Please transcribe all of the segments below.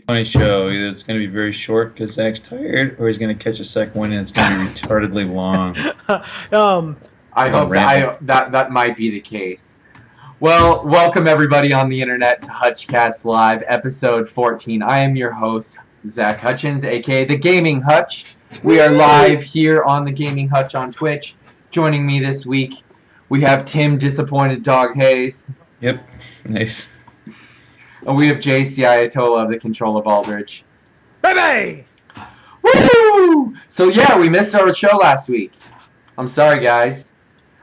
Funny show. Either it's going to be very short because Zach's tired, or he's going to catch a second one and it's going to be retardedly long. um, I hope that might be the case. Well, welcome everybody on the internet to HutchCast Live, episode 14. I am your host, Zach Hutchins, aka the Gaming Hutch. We are live here on the Gaming Hutch on Twitch. Joining me this week, we have Tim Disappointed Dog Hayes. Yep, nice. And we have Jace the Ayatollah of the Control of Aldridge. baby! Woo! So yeah, we missed our show last week. I'm sorry, guys.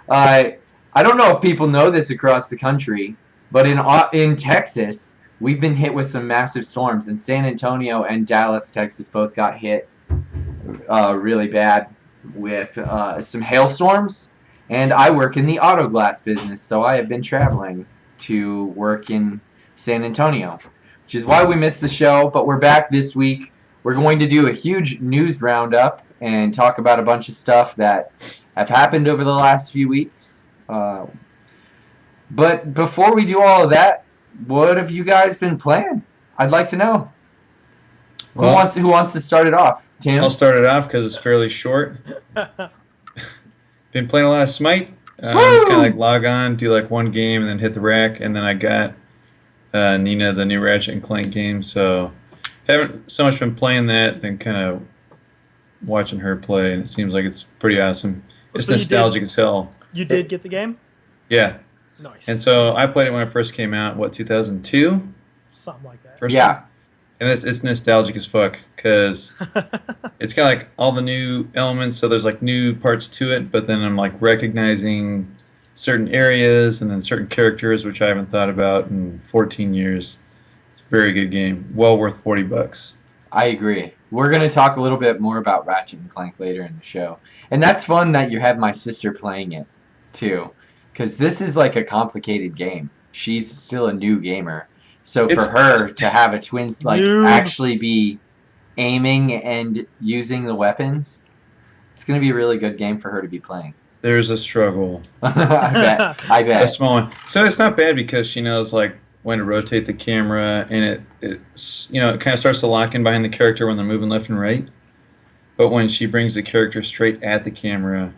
I don't know if people know this across the country, but in Texas, we've been hit with some massive storms. And San Antonio and Dallas, Texas, both got hit really bad with some hailstorms. And I work in the auto glass business, so I have been traveling to work in San Antonio, which is why we missed the show. But we're back this week. We're going to do a huge news roundup and talk about a bunch of stuff that have happened over the last few weeks. But before we do all of that, what have you guys been playing? I'd like to know. Who wants to start it off? Tim? I'll start it off because it's fairly short. Been playing a lot of Smite. Just kind of like log on, do like one game, and then hit the rack. And then I got Nina, the new Ratchet and Clank game. So haven't so much been playing that than kind of watching her play, and it seems like it's pretty awesome. It's So nostalgic as hell. You did get the game? Yeah. Nice. And so I played it when it first came out, 2002? Something like that. First Yeah. one? And it's nostalgic as fuck, because it's got like all the new elements, so there's like new parts to it, but then I'm like recognizing certain areas and then certain characters, which I haven't thought about in 14 years. It's a very good game. Well worth $40. I agree. We're going to talk a little bit more about Ratchet and Clank later in the show. And that's fun that you have my sister playing it, too. Because this is like a complicated game. She's still a new gamer. So for her to have a twin, actually be aiming and using the weapons, it's going to be a really good game for her to be playing. There's a struggle. I bet. A small one. So it's not bad because she knows like when to rotate the camera, and it's it kind of starts to lock in behind the character when they're moving left and right. But when she brings the character straight at the camera,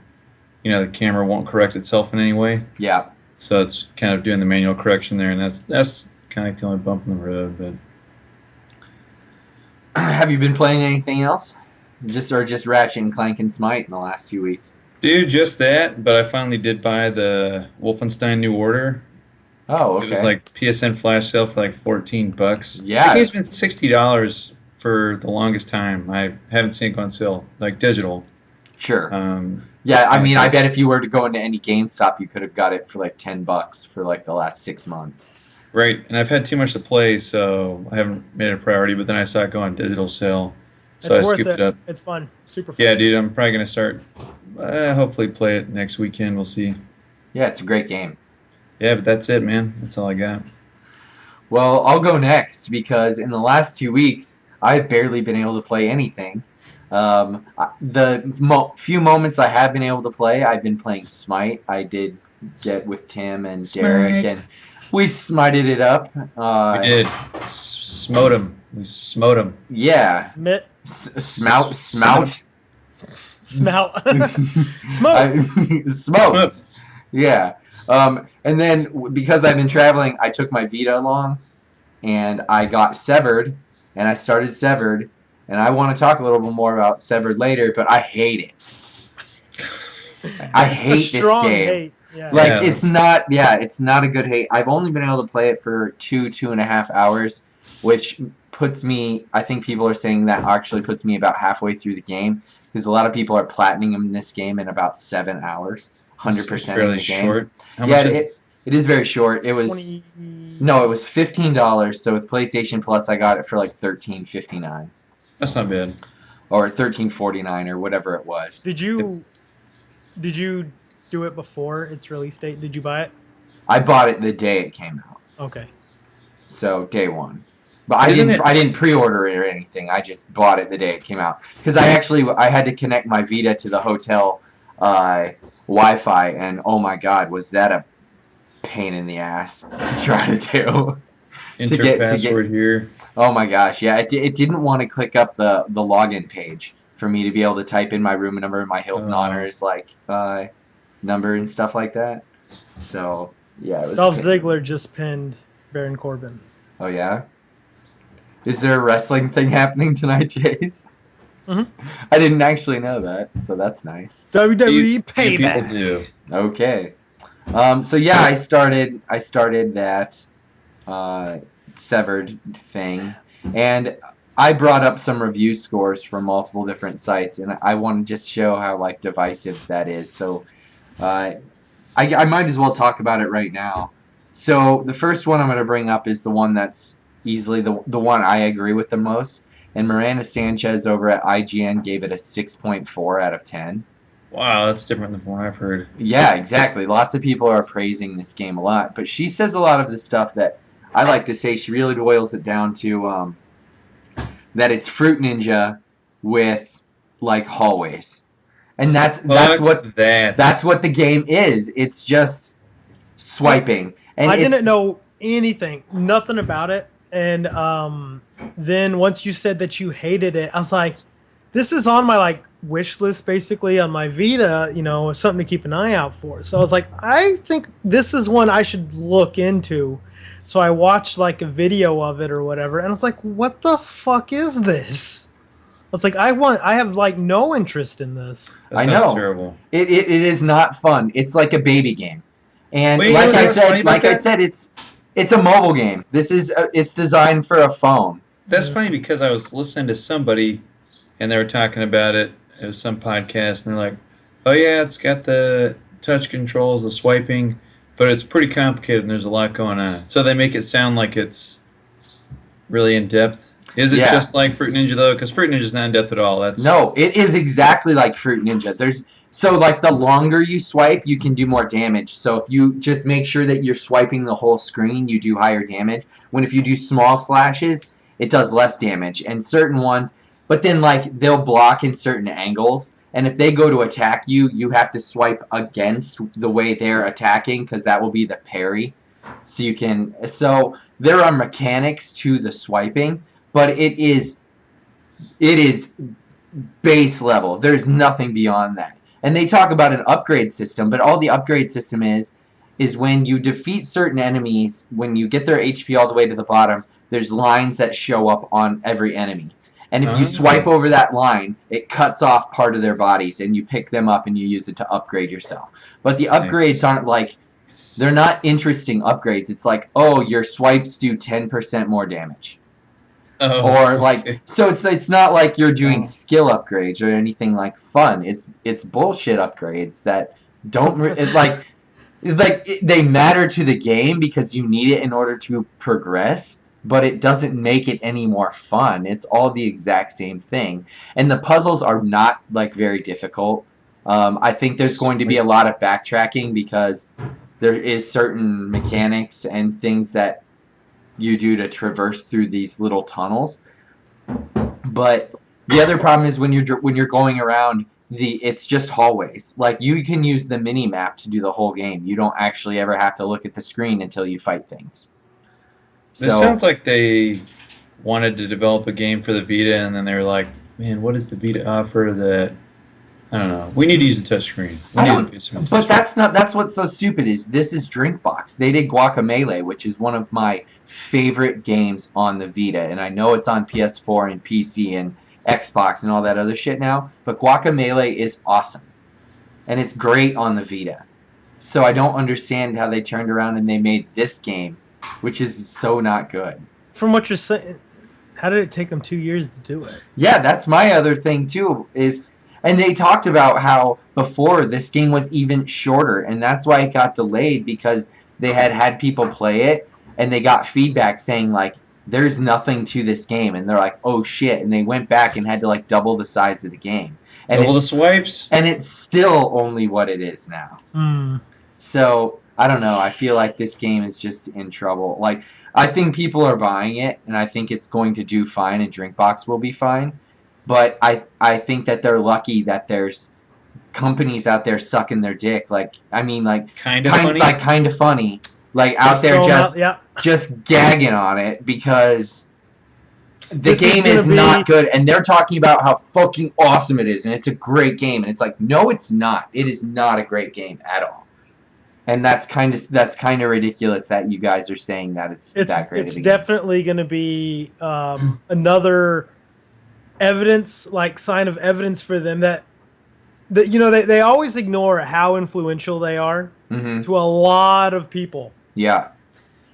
the camera won't correct itself in any way. Yeah. So it's kind of doing the manual correction there, and that's kind of like the only bump in the road. But have you been playing anything else? Just Ratchet and Clank and Smite in the last 2 weeks? Dude, just that. But I finally did buy the Wolfenstein New Order. Oh, okay. It was like PSN flash sale for like $14. Yeah. I think it's been $60 for the longest time. I haven't seen it go on sale, like digital. Sure. Yeah, I mean, I bet if you were to go into any GameStop, you could have got it for like $10 for like the last 6 months. Right, and I've had too much to play, so I haven't made it a priority, but then I saw it go on digital sale, so It's I worth scooped it up. It's fun. Super fun. Yeah, dude, I'm probably going to start, hopefully play it next weekend. We'll see. Yeah, it's a great game. Yeah, but that's it, man. That's all I got. Well, I'll go next because in the last 2 weeks, I've barely been able to play anything. The few moments I have been able to play, I've been playing Smite. I did get with Tim and Derek, and we smited it up. We did. Smote him. We smote him. Yeah. Smout. Smokes. Yeah. And then because I've been traveling, I took my Vita along, and I got Severed, and I started Severed, and I want to talk a little bit more about Severed later, but I hate it. I hate this game. Hate. Yeah. It's not a good hate. I've only been able to play it for 2.5 hours, which puts me, I think people are saying that actually puts me about halfway through the game, because a lot of people are platinum this game in about 7 hours, 100% of the game. Short. How Yeah, much is it is very short. It was 20... No, it was $15. So with PlayStation Plus, I got it for like $13.59 That's not bad. or $13.49 or whatever it was. Did you do it before its release date? Did you buy it? I bought it the day it came out, Okay. so day one. But I didn't pre-order it or anything. I just bought it the day it came out because I had to connect my Vita to the hotel Wi-Fi, and oh my god, was that a pain in the ass to try to do. Enter password here. Oh my gosh, yeah, it didn't want to click up the login page for me to be able to type in my room number and my Hilton Honors number and stuff like that. So yeah, it was. Dolph Ziggler just pinned Baron Corbin. Oh yeah. Is there a wrestling thing happening tonight, Chase? Mhm. I didn't actually know that, so that's nice. WWE Few people Payback. do. Okay. So yeah, I started that severed thing, and I brought up some review scores from multiple different sites, and I want to just show how like divisive that is. So I might as well talk about it right now. So the first one I'm going to bring up is the one that's easily the one I agree with the most. And Miranda Sanchez over at IGN gave it a 6.4 out of 10. Wow, that's different than what I've heard. Yeah, exactly. Lots of people are praising this game a lot, but she says a lot of the stuff that I like to say. She really boils it down to that it's Fruit Ninja with like hallways, and that's what the game is. It's just swiping. And I didn't know anything, nothing about it, and then once you said that you hated it, I was like, this is on my like wish list basically on my Vita, something to keep an eye out for. So I was like, I think this is one I should look into. So I watched like a video of it or whatever, and I was like, what the fuck is this? I was like, I have like no interest in this. That I sounds know. terrible. It is not fun. It's like a baby game. And Wait, like you know what's funny about I that? said, it's a mobile game. This is it's designed for a phone. That's funny because I was listening to somebody, and they were talking about it. It was some podcast, and they're like, "Oh yeah, it's got the touch controls, the swiping, but it's pretty complicated, and there's a lot going on." So they make it sound like it's really in depth. Is it just like Fruit Ninja though? Because Fruit Ninja's not in depth at all. No, it is exactly like Fruit Ninja. So like the longer you swipe, you can do more damage. So if you just make sure that you're swiping the whole screen, you do higher damage. When if you do small slashes, it does less damage. And certain ones, but then like they'll block in certain angles. And if they go to attack you, you have to swipe against the way they're attacking because that will be the parry. So there are mechanics to the swiping, but it is base level. There's nothing beyond that. And they talk about an upgrade system, but all the upgrade system is when you defeat certain enemies, when you get their HP all the way to the bottom, there's lines that show up on every enemy. And if you swipe over that line, it cuts off part of their bodies, and you pick them up and you use it to upgrade yourself. But the upgrades aren't like, they're not interesting upgrades. It's like, oh, your swipes do 10% more damage. Oh, or like so it's not like you're doing skill upgrades or anything like fun. It's bullshit upgrades that don't they matter to the game because you need it in order to progress, but it doesn't make it any more fun. It's all the exact same thing, and the puzzles are not like very difficult. I think there's going to be a lot of backtracking because there is certain mechanics and things that you do to traverse through these little tunnels. But the other problem is when you're going around it's just hallways. Like you can use the mini map to do the whole game. You don't actually ever have to look at the screen until you fight things. This sounds like they wanted to develop a game for the Vita, and then they were like, "Man, what does the Vita offer that I don't know? We need to use a touchscreen." But that's what's so stupid is this is Drinkbox. They did Guacamelee, which is one of my favorite games on the Vita, and I know it's on PS4 and PC and Xbox and all that other shit now, but Guacamelee is awesome. And it's great on the Vita. So I don't understand how they turned around and they made this game, which is so not good. From what you're saying, how did it take them 2 years to do it? Yeah, that's my other thing too, and they talked about how before this game was even shorter, and that's why it got delayed because they had people play it, and they got feedback saying, like, there's nothing to this game, and they're like, oh shit, and they went back and had to, like, double the size of the game. And double the swipes? And it's still only what it is now. So, I don't know, I feel like this game is just in trouble. Like, I think people are buying it, and I think it's going to do fine, and Drinkbox will be fine. But I think that they're lucky that there's companies out there sucking their dick. Like, I mean, like kind of funny, like out there just gagging on it because The This game gonna is not good, and they're talking about how fucking awesome it is, and it's a great game, and it's like, no, it's not. It is not a great game at all. And that's kind of ridiculous that you guys are saying that it's that great. It's definitely going to be another evidence, like sign of evidence for them that you know they always ignore how influential they are to a lot of people. Yeah.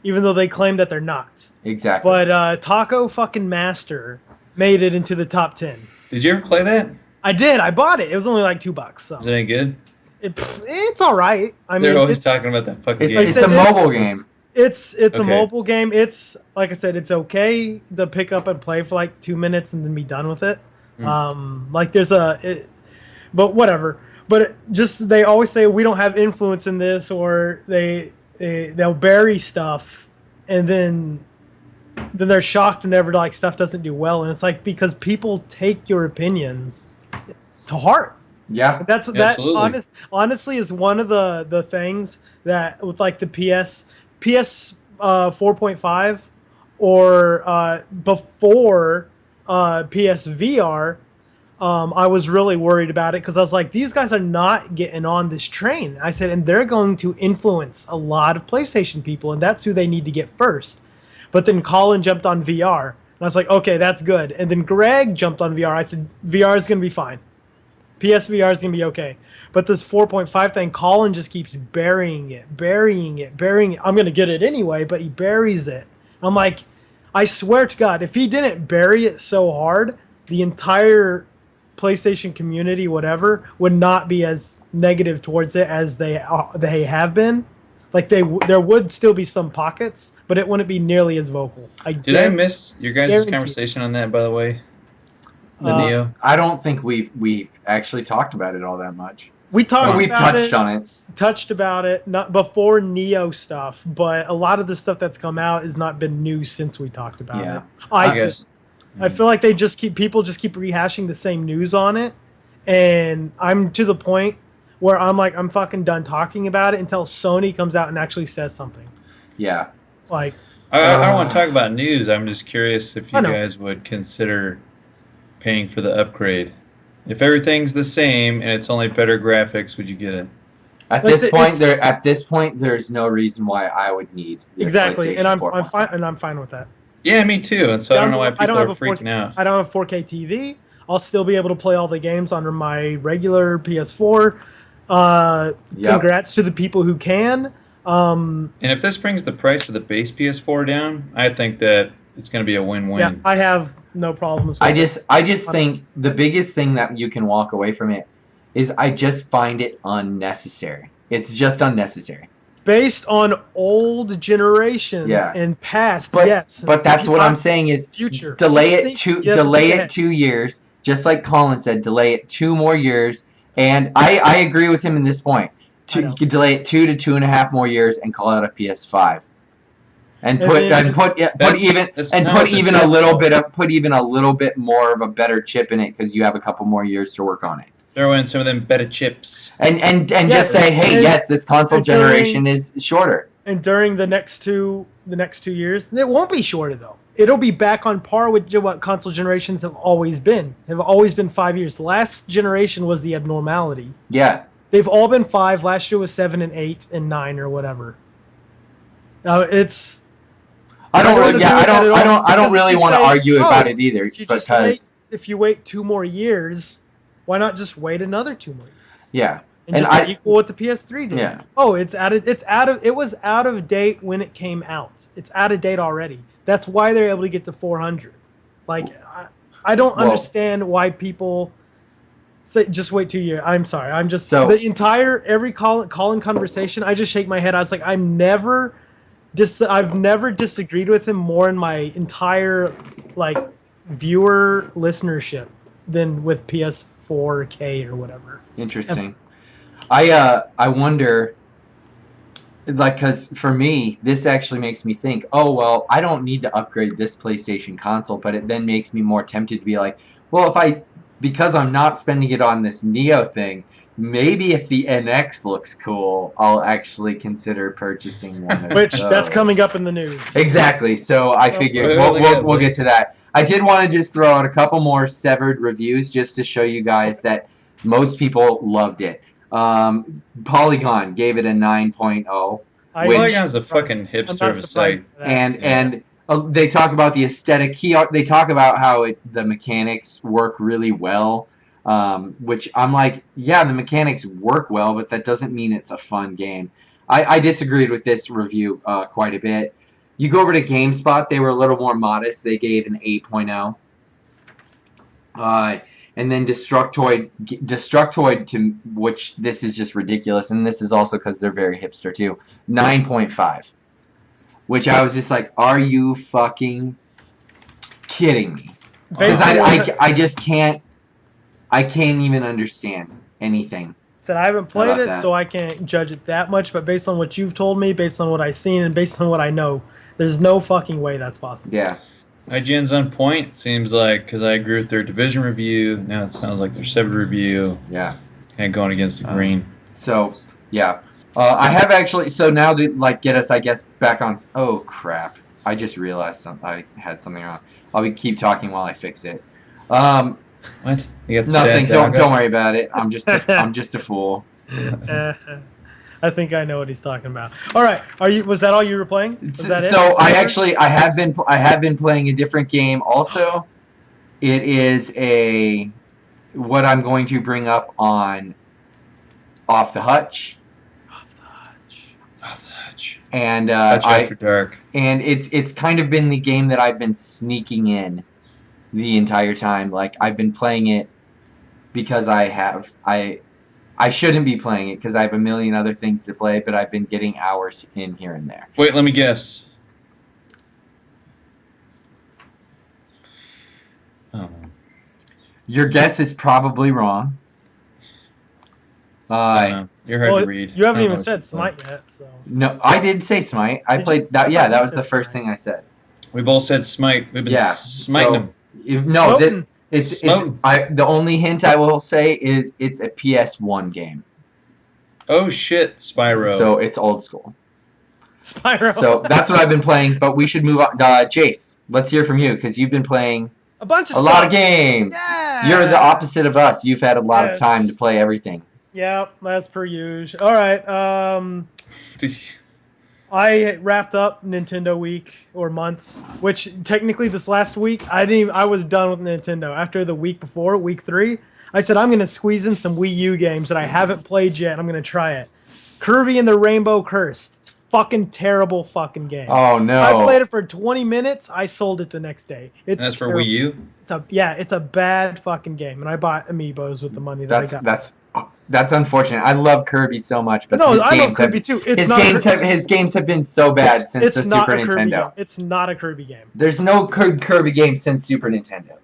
Even though they claim that they're not. Exactly. But Taco fucking Master made it into the top 10. Did you ever play that? I did. I bought it. It was only like $2. So is it any good? It's all right. I mean, they're always talking about that fucking game. It's a mobile game. It's a mobile game. It's like I said, it's okay to pick up and play for like 2 minutes and then be done with it. Like there's but whatever. But just they always say we don't have influence in this, or they'll bury stuff, and then they're shocked whenever like stuff doesn't do well, and it's like because people take your opinions to heart. Yeah, that honestly is one of the things that with like the PS 4.5 or before PSVR, I was really worried about it because I was like, these guys are not getting on this train. I said, and they're going to influence a lot of PlayStation people, and that's who they need to get first. But then Colin jumped on VR, and I was like, okay, that's good. And then Greg jumped on VR. I said, VR is going to be fine. PSVR is going to be okay. But this 4.5 thing, Colin just keeps burying it. I'm going to get it anyway, but he buries it. I'm like, I swear to God, if he didn't bury it so hard, the entire PlayStation community, whatever, would not be as negative towards it as they have been. Like there would still be some pockets, but it wouldn't be nearly as vocal. Did I miss your guys' conversation on that, by the way? The Neo? I don't think we've actually talked about it all that much. We've touched on it. Touched about it, not before Neo stuff, but a lot of the stuff that's come out has not been new since we talked about it. I guess. I feel like people just keep rehashing the same news on it, and I'm to the point where I'm like, I'm fucking done talking about it until Sony comes out and actually says something. Yeah. Like, I don't want to talk about news. I'm just curious if you guys would consider paying for the upgrade. If everything's the same and it's only better graphics, would you get it? At this point, there's no reason why I would need the exactly, and I'm 4.5. fine, and I'm fine with that. Yeah, me too. And so I don't know why people are freaking out. I don't have 4K TV. I'll still be able to play all the games on my regular PS4. Congrats to the people who can. And if this brings the price of the base PS4 down, I think that it's going to be a win-win. Yeah, I have no problems with it. I just think the biggest thing that you can walk away from it is I just find it unnecessary. It's just unnecessary. Based on old generations and past, yes. But that's what I'm saying is future. Delay it 2 years, just like Colin said, delay it 2 more years. And I agree with him in this point. Delay it 2 to 2.5 more years and call it a PS5. And put even a little bit more of a better chip in it because you have a couple more years to work on it. Throw in some of them better chips. And just say, hey, yes, this console generation is shorter. And during the next 2 years, it won't be shorter though. It'll be back on par with what console generations have always been. They've always been 5 years. The last generation was the abnormality. Yeah. They've all been 5. Last year was 7 and 8 and 9 or whatever. Now it's. I don't really want to argue about it either because if you wait 2 more years, why not just wait another 2 more years? Yeah. And just equal what the PS3 did. Yeah. Oh, it was out of date when it came out. It's out of date already. That's why they're able to get to 400. Like, I don't understand why people say just wait 2 years. I'm sorry. I'm just every Colin conversation. I just shake my head. I was like, I've never disagreed with him more in my entire viewer listenership than with PS4K or whatever. Interesting. I wonder, because for me, this actually makes me think, oh, well, I don't need to upgrade this PlayStation console, but it then makes me more tempted to be like, well, because I'm not spending it on this Neo thing, maybe if the NX looks cool, I'll actually consider purchasing one of Which those. that's coming up in the news. Exactly. So I figured we'll get to that. I did want to just throw out a couple more severed reviews just to show you guys that most people loved it. Polygon gave it a 9.0. Polygon's a fucking hipster of a site. And they talk about the aesthetic. They talk about how the mechanics work really well. Which I'm like, yeah, the mechanics work well, but that doesn't mean it's a fun game. I disagreed with this review quite a bit. You go over to GameSpot, they were a little more modest. They gave an 8.0. And then Destructoid, to which this is just ridiculous, and this is also because they're very hipster too, 9.5. Which I was just like, are you fucking kidding me? Because I just can't. I can't even understand anything. Said I haven't played it, that. so I can't judge it that much. But based on what you've told me, based on what I've seen, and based on what I know, there's no fucking way that's possible. Yeah. IGN's on point. Seems like, because I agree with their division review. Now it sounds like their severed review. Yeah. And going against the green. So yeah, I have actually. So now to get us, I guess, back on. Oh crap! I just realized I had something wrong. I'll keep talking while I fix it. What? You got Nothing. Don't worry about it. I'm just a fool. I think I know what he's talking about. All right, was that all you were playing? Was that it? So I have been playing a different game also. It is what I'm going to bring up on Off the Hutch. Off the Hutch. And Hutch After Dark. And it's kind of been the game that I've been sneaking in the entire time. Like, I've been playing it because I shouldn't be playing it because I have a million other things to play, but I've been getting hours in here and there. Wait, let me guess. Oh. Your guess is probably wrong. You're hard to read. You haven't even said Smite yet, so. No, I did say Smite. I played that. Yeah, that was the first thing I said. We both said Smite. We've been smiting them. The only hint I will say is it's a PS1 game. Oh shit, Spyro. So it's old school. Spyro. So that's what I've been playing, but we should move on. Jace, let's hear from you because you've been playing a lot of games. Yeah. You're the opposite of us. You've had a lot of time to play everything. Yeah, that's per usual. All right. I wrapped up Nintendo Week or month, which technically this last week I was done with Nintendo. After the week before, week 3, I said I'm gonna squeeze in some Wii U games that I haven't played yet. I'm gonna try it. Kirby and the Rainbow Curse. It's a fucking terrible fucking game. Oh no! I played it for 20 minutes. I sold it the next day. That's for Wii U. It's a bad fucking game, and I bought amiibos with the money that I got. That's unfortunate. I love Kirby so much, but no, I love Kirby too. His games have been so bad since the Super Nintendo. It's not a Kirby game. There's no Kirby game since Super Nintendo.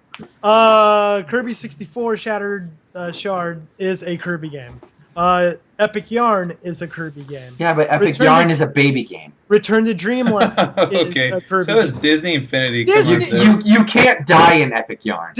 Kirby 64 Shattered Shard is a Kirby game. Epic Yarn is a Kirby game. Yeah, but Epic Yarn is a baby game. Return to Dreamland is a Kirby game. So is Disney Infinity. You can't die in Epic Yarn.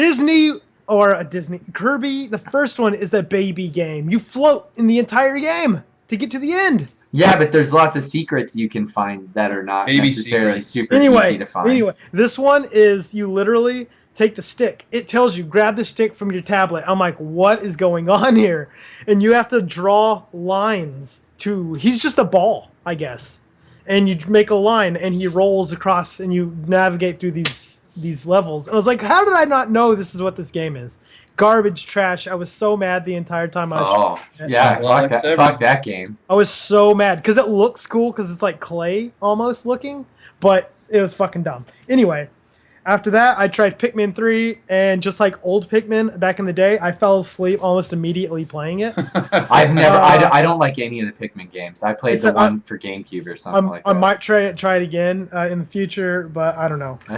Kirby, the first one is a baby game. You float in the entire game to get to the end. Yeah, but there's lots of secrets you can find that are not necessarily super easy to find. Anyway, this one is you literally take the stick. It tells you, grab the stick from your tablet. I'm like, what is going on here? And you have to draw lines he's just a ball, I guess. And you make a line, and he rolls across, and you navigate through these levels. And I was like, how did I not know this is what this game is? Garbage trash. I was so mad the entire time I was fuck that game. I was so mad because it looks cool because it's like clay almost looking, but it was fucking dumb. Anyway, after that, I tried Pikmin 3, and just like old Pikmin back in the day, I fell asleep almost immediately playing it. I don't like any of the Pikmin games. I played the one for GameCube or something like that. I might try it again in the future, but I don't know. I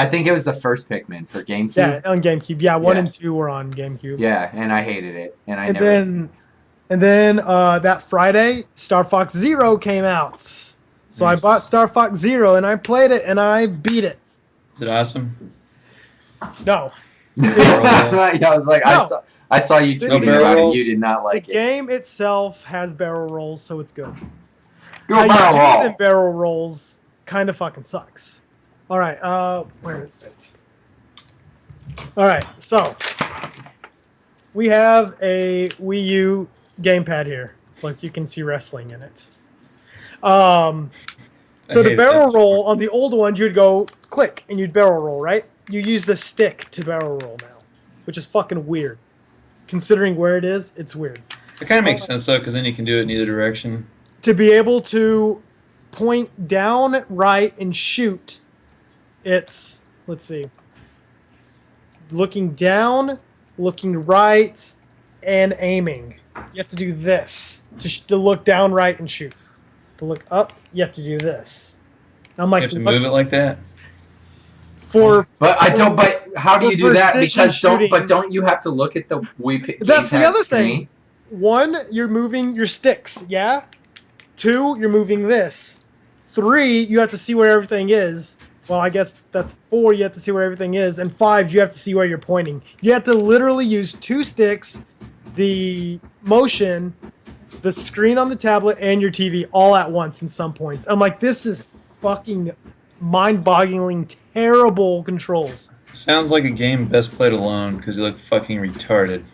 think it was the first Pikmin for GameCube. Yeah, on GameCube. Yeah, 1 and 2 were on GameCube. Yeah, and I hated it, and then that Friday, Star Fox Zero came out. So nice. I bought Star Fox Zero, and I played it, and I beat it. Is it awesome? No. I was like, no. I saw you The tweeting barrel about rolls? it. You did not The like it. game itself has barrel rolls, so it's good. Do How a you barrel do roll. them barrel rolls kind of fucking sucks. All right, where is it? All right, so we have a Wii U gamepad here. Look, you can see wrestling in it. So I the hated barrel that. roll on the old one, you'd go click and you'd barrel roll, right? You use the stick to barrel roll now, which is fucking weird. Considering where it is, it's weird. It kind of makes sense though, because then you can do it in either direction. To be able to point down, right, and shoot, it's, let's see, looking down, looking right, and aiming. You have to do this to look down, right, and shoot. To look up, you have to do this. I'm You like, have to what- move it like that. But I don't. But how do for you do that? precision Because shooting- don't you have to look at the Wii That's the gamepad other screen? thing. One, you're moving your sticks, yeah? Two, you're moving this. Three, you have to see where everything is. Well, I guess that's four, you have to see where everything is. And five, you have to see where you're pointing. You have to literally use two sticks, the motion, the screen on the tablet, and your TV all at once in some points. I'm like, this is fucking mind-boggling, terrible controls. Sounds like a game best played alone because you look fucking retarded.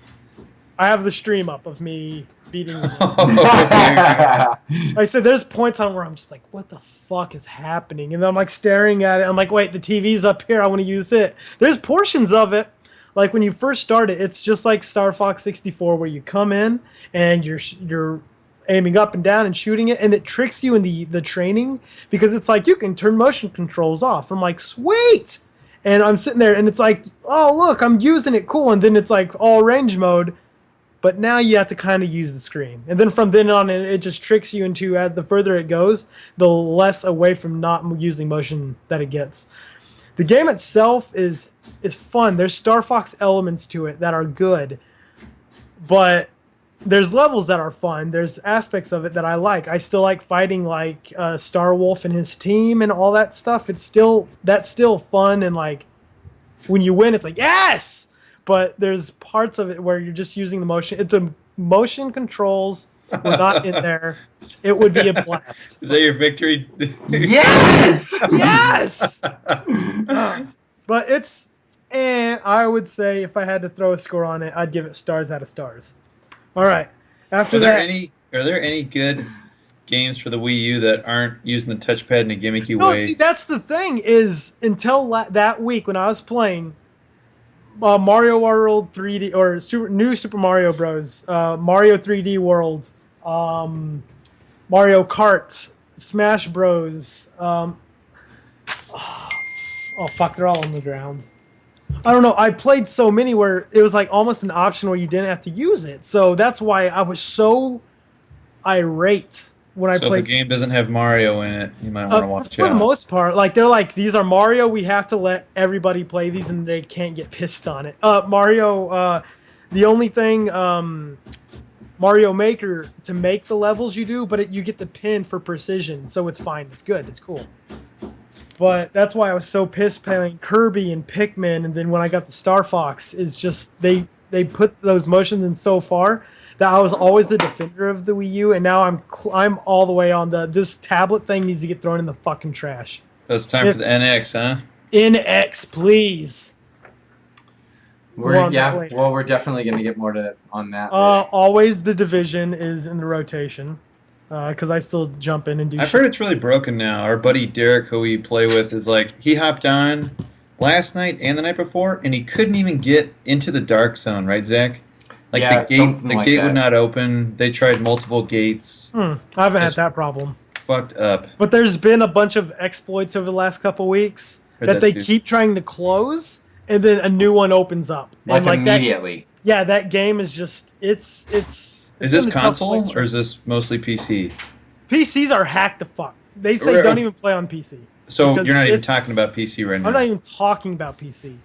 I have the stream up of me beating the game. Oh, I said, there's points on where I'm just like, what the fuck is happening? And then I'm like staring at it. I'm like, wait, the TV's up here. I want to use it. There's portions of it. Like when you first start it, it's just like Star Fox 64 where you come in and you're aiming up and down and shooting it. And it tricks you in the training because it's like, you can turn motion controls off. I'm like, sweet. And I'm sitting there and it's like, oh, look, I'm using it. Cool. And then it's like all range mode. But now you have to kind of use the screen. And then from then on, it just tricks you into, the further it goes, the less away from not using motion that it gets. The game itself is fun. There's Star Fox elements to it that are good. But there's levels that are fun. There's aspects of it that I like. I still like fighting like Star Wolf and his team and all that stuff. That's still fun, and like when you win, it's like, yes! But there's parts of it where you're just using the motion. If the motion controls were not in there, it would be a blast. is that your victory? Yes. Yes! But it's, and I would say if I had to throw a score on it, I'd give it stars out of stars. All right. After Are there that, any good games for the Wii U that aren't using the touchpad in a gimmicky no, way? see, that's the thing is until that week when I was playing Mario World 3D or New Super Mario Bros, Mario 3D World, Mario Kart, Smash Bros. Oh fuck, they're all on the ground. I don't know. I played so many where it was like almost an option where you didn't have to use it. So that's why I was so irate when I So if played. a game doesn't have Mario in it, you might want to watch For out. the most part, like they're like, these are Mario. We have to let everybody play these, and they can't get pissed on it. Mario. The only thing, Mario Maker, to make the levels you do, but you get the pin for precision, so it's fine. It's good. It's cool. But that's why I was so pissed playing Kirby and Pikmin, and then when I got the Star Fox, it's just they put those motions in so far that I was always the defender of the Wii U, and now I'm all the way on this tablet thing needs to get thrown in the fucking trash. So it's time for the NX, huh? NX, please. More on that later. Well, we're definitely gonna get more on that. later. Always the Division is in the rotation, because I still jump in and do I've shit. heard it's really broken now. Our buddy Derek, who we play with, is like, he hopped on last night and the night before, and he couldn't even get into the dark zone, right, Zach? Like Yeah, the something like gate that. would not open. They tried multiple gates. I haven't had Just that problem. Fucked up. But there's been a bunch of exploits over the last couple weeks Heard that that they too. keep trying to close, and then a new one opens up. like And that, immediately. yeah, that game is just it's. Is in this a tough console place or is this mostly PC? PCs are hacked to fuck. They say Right. don't even play on PC. So Because you're not even it's- talking about PC right now. I'm not even talking about PC.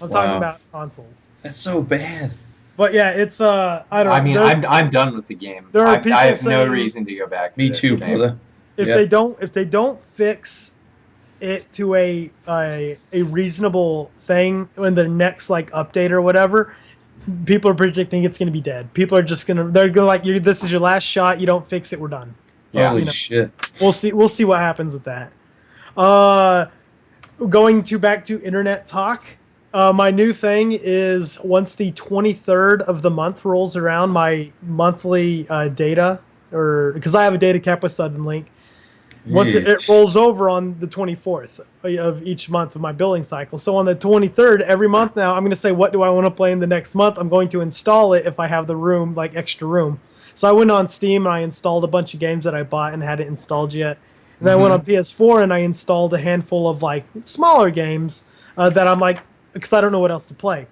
I'm talking Wow. about consoles. That's so bad. But yeah, it's I don't know. I mean, there's- I'm done with the game. there are I people have no saying- reason to go back. To Me this too, game. brother. if yeah. they don't fix it to a reasonable thing in the next like update or whatever, people are predicting it's going to be dead. People are just they're going to like, this is your last shot. You don't fix it, we're done. Yeah. Holy shit. We'll see what happens with that. Going back to internet talk. My new thing is once the 23rd of the month rolls around, my monthly data, or because I have a data cap with Suddenlink, once it rolls over on the 24th of each month of my billing cycle. So on the 23rd, every month now, I'm going to say, what do I want to play in the next month? I'm going to install it if I have the room, like extra room. So I went on Steam and I installed a bunch of games that I bought and hadn't installed yet. And then I went on PS4 and I installed a handful of like smaller games that I'm like, because I don't know what else to play.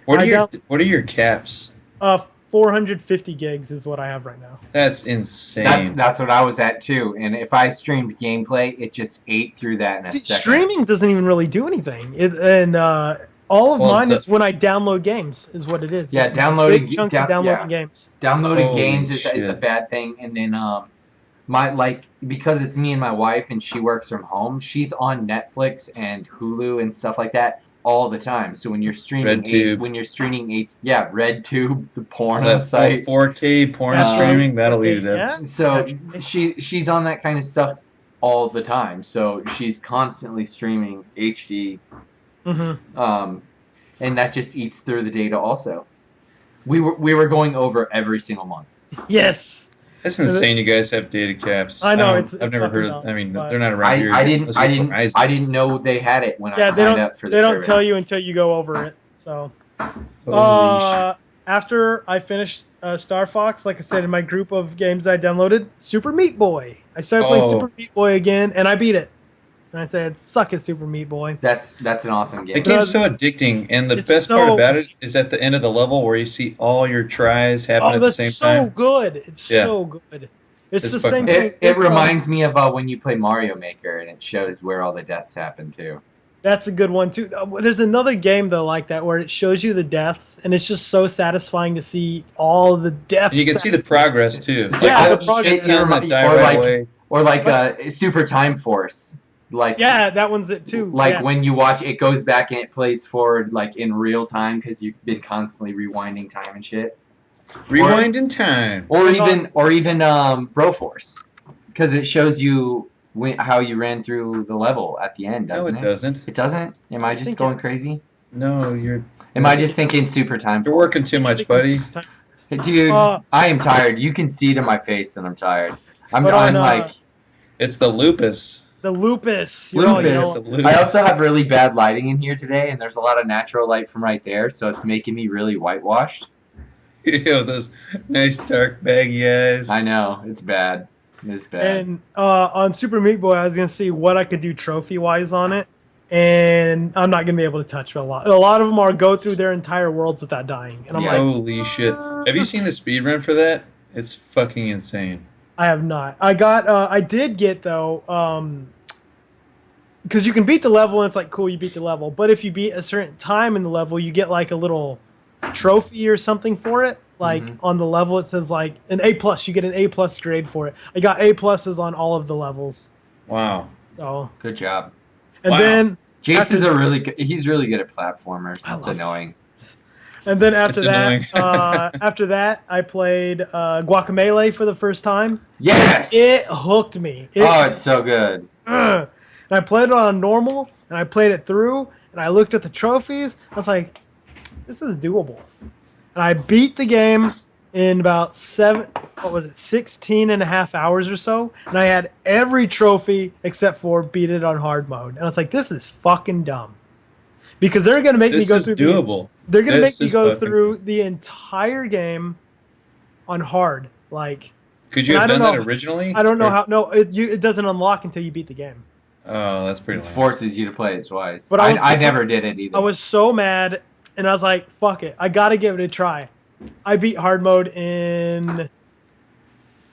What are your caps? 450 gigs is what I have right now. That's insane. That's what I was at too. And if I streamed gameplay, it just ate through that in a second. Streaming doesn't even really do anything. All of mine is when I download games, is what it is. Yeah, it's downloading big chunks of downloading games. Downloading Holy games is shit. a bad thing. And then because it's me and my wife and she works from home, she's on Netflix and Hulu and stuff like that all the time. So when you're streaming RedTube, the porno site, 4K porn streaming, that'll eat it up. Yeah. So she's on that kind of stuff all the time. So she's constantly streaming HD, and that just eats through the data. Also, we were going over every single month. Yes. That's insane. You guys have data caps. I know. I've never heard of. I mean, they're not around I here. I didn't know they had it when I signed up for the They don't service. tell you until you go over it. So, Holy after I finished Star Fox, like I said in my group of games that I downloaded, Super Meat Boy. I started playing Super Meat Boy again, and I beat it. And I said, "Suck it, Super Meat Boy." That's an awesome game. That game's so addicting, and the best part about it is at the end of the level where you see all your tries happen at the same time. Oh, that's so good. It's so good. It's the same thing. It reminds me of when you play Mario Maker, and it shows where all the deaths happen, too. That's a good one, too. There's another game, though, like that, where it shows you the deaths, and it's just so satisfying to see all the deaths. And you can see the progress, too. Yeah, the progress. Or like Super Time Force. That one's it too. When you watch, it goes back and it plays forward like in real time because you've been constantly rewinding time and shit. Rewinding time. Or even Broforce, because it shows you how you ran through the level at the end. Doesn't it? No, it doesn't. It doesn't. Am I just going crazy? No, you're. Am I just thinking Super Time Force? You're working too much, buddy. Hey, dude, I am tired. You can see it in my face that I'm tired. I'm like. It's the lupus. The lupus. Lupus. I also have really bad lighting in here today, and there's a lot of natural light from right there, so it's making me really whitewashed. Yo, those nice dark baggy eyes. I know. It's bad. It's bad. And on Super Meat Boy, I was going to see what I could do trophy-wise on it, and I'm not going to be able to touch a lot. A lot of them are go through their entire worlds without dying. And I'm like, holy shit. Have you seen the speed run for that? It's fucking insane. I have not. I did get, though, because you can beat the level, and it's like, cool, you beat the level. But if you beat a certain time in the level, you get, like, a little trophy or something for it. Like, on the level, it says, like, an A+. You get an A+ grade for it. I got A+s on all of the levels. Wow. So good job. And then... Jace is he's really good at platformers. That's annoying. And then after that, I played Guacamelee for the first time. Yes! It hooked me. It's so good. And I played it on normal, and I played it through, and I looked at the trophies. I was like, this is doable. And I beat the game in about 16 and a half hours or so. And I had every trophy except for beat it on hard mode. And I was like, this is fucking dumb. Because they're going to make me go through doable. They're going to make me go through the entire game on hard. Like, could you have done that originally? I don't know how. No, it doesn't unlock until you beat the game. Oh, that's pretty. It forces you to play it twice. But I never did it either. I was so mad, and I was like, "Fuck it, I gotta give it a try." I beat hard mode in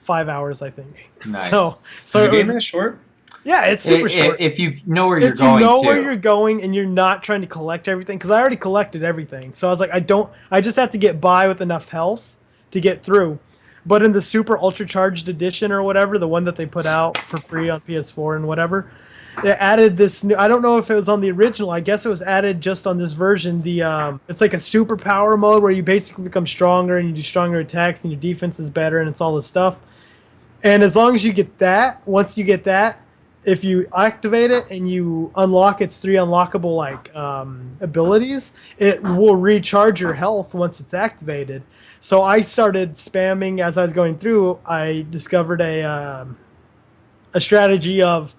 5 hours, I think. Nice. So is the game that short? Yeah, it's super short. If you know where you're going, where you're going, and you're not trying to collect everything, because I already collected everything. So I was like, I just have to get by with enough health to get through. But in the super ultra charged edition or whatever, the one that they put out for free on PS4 and whatever, they added this new. I don't know if it was on the original. I guess it was added just on this version. It's like a superpower mode where you basically become stronger and you do stronger attacks and your defense is better and it's all this stuff. And as long as you get that, once you get that, if you activate it and you unlock its 3 unlockable abilities, it will recharge your health once it's activated. So I started spamming as I was going through. I discovered a strategy of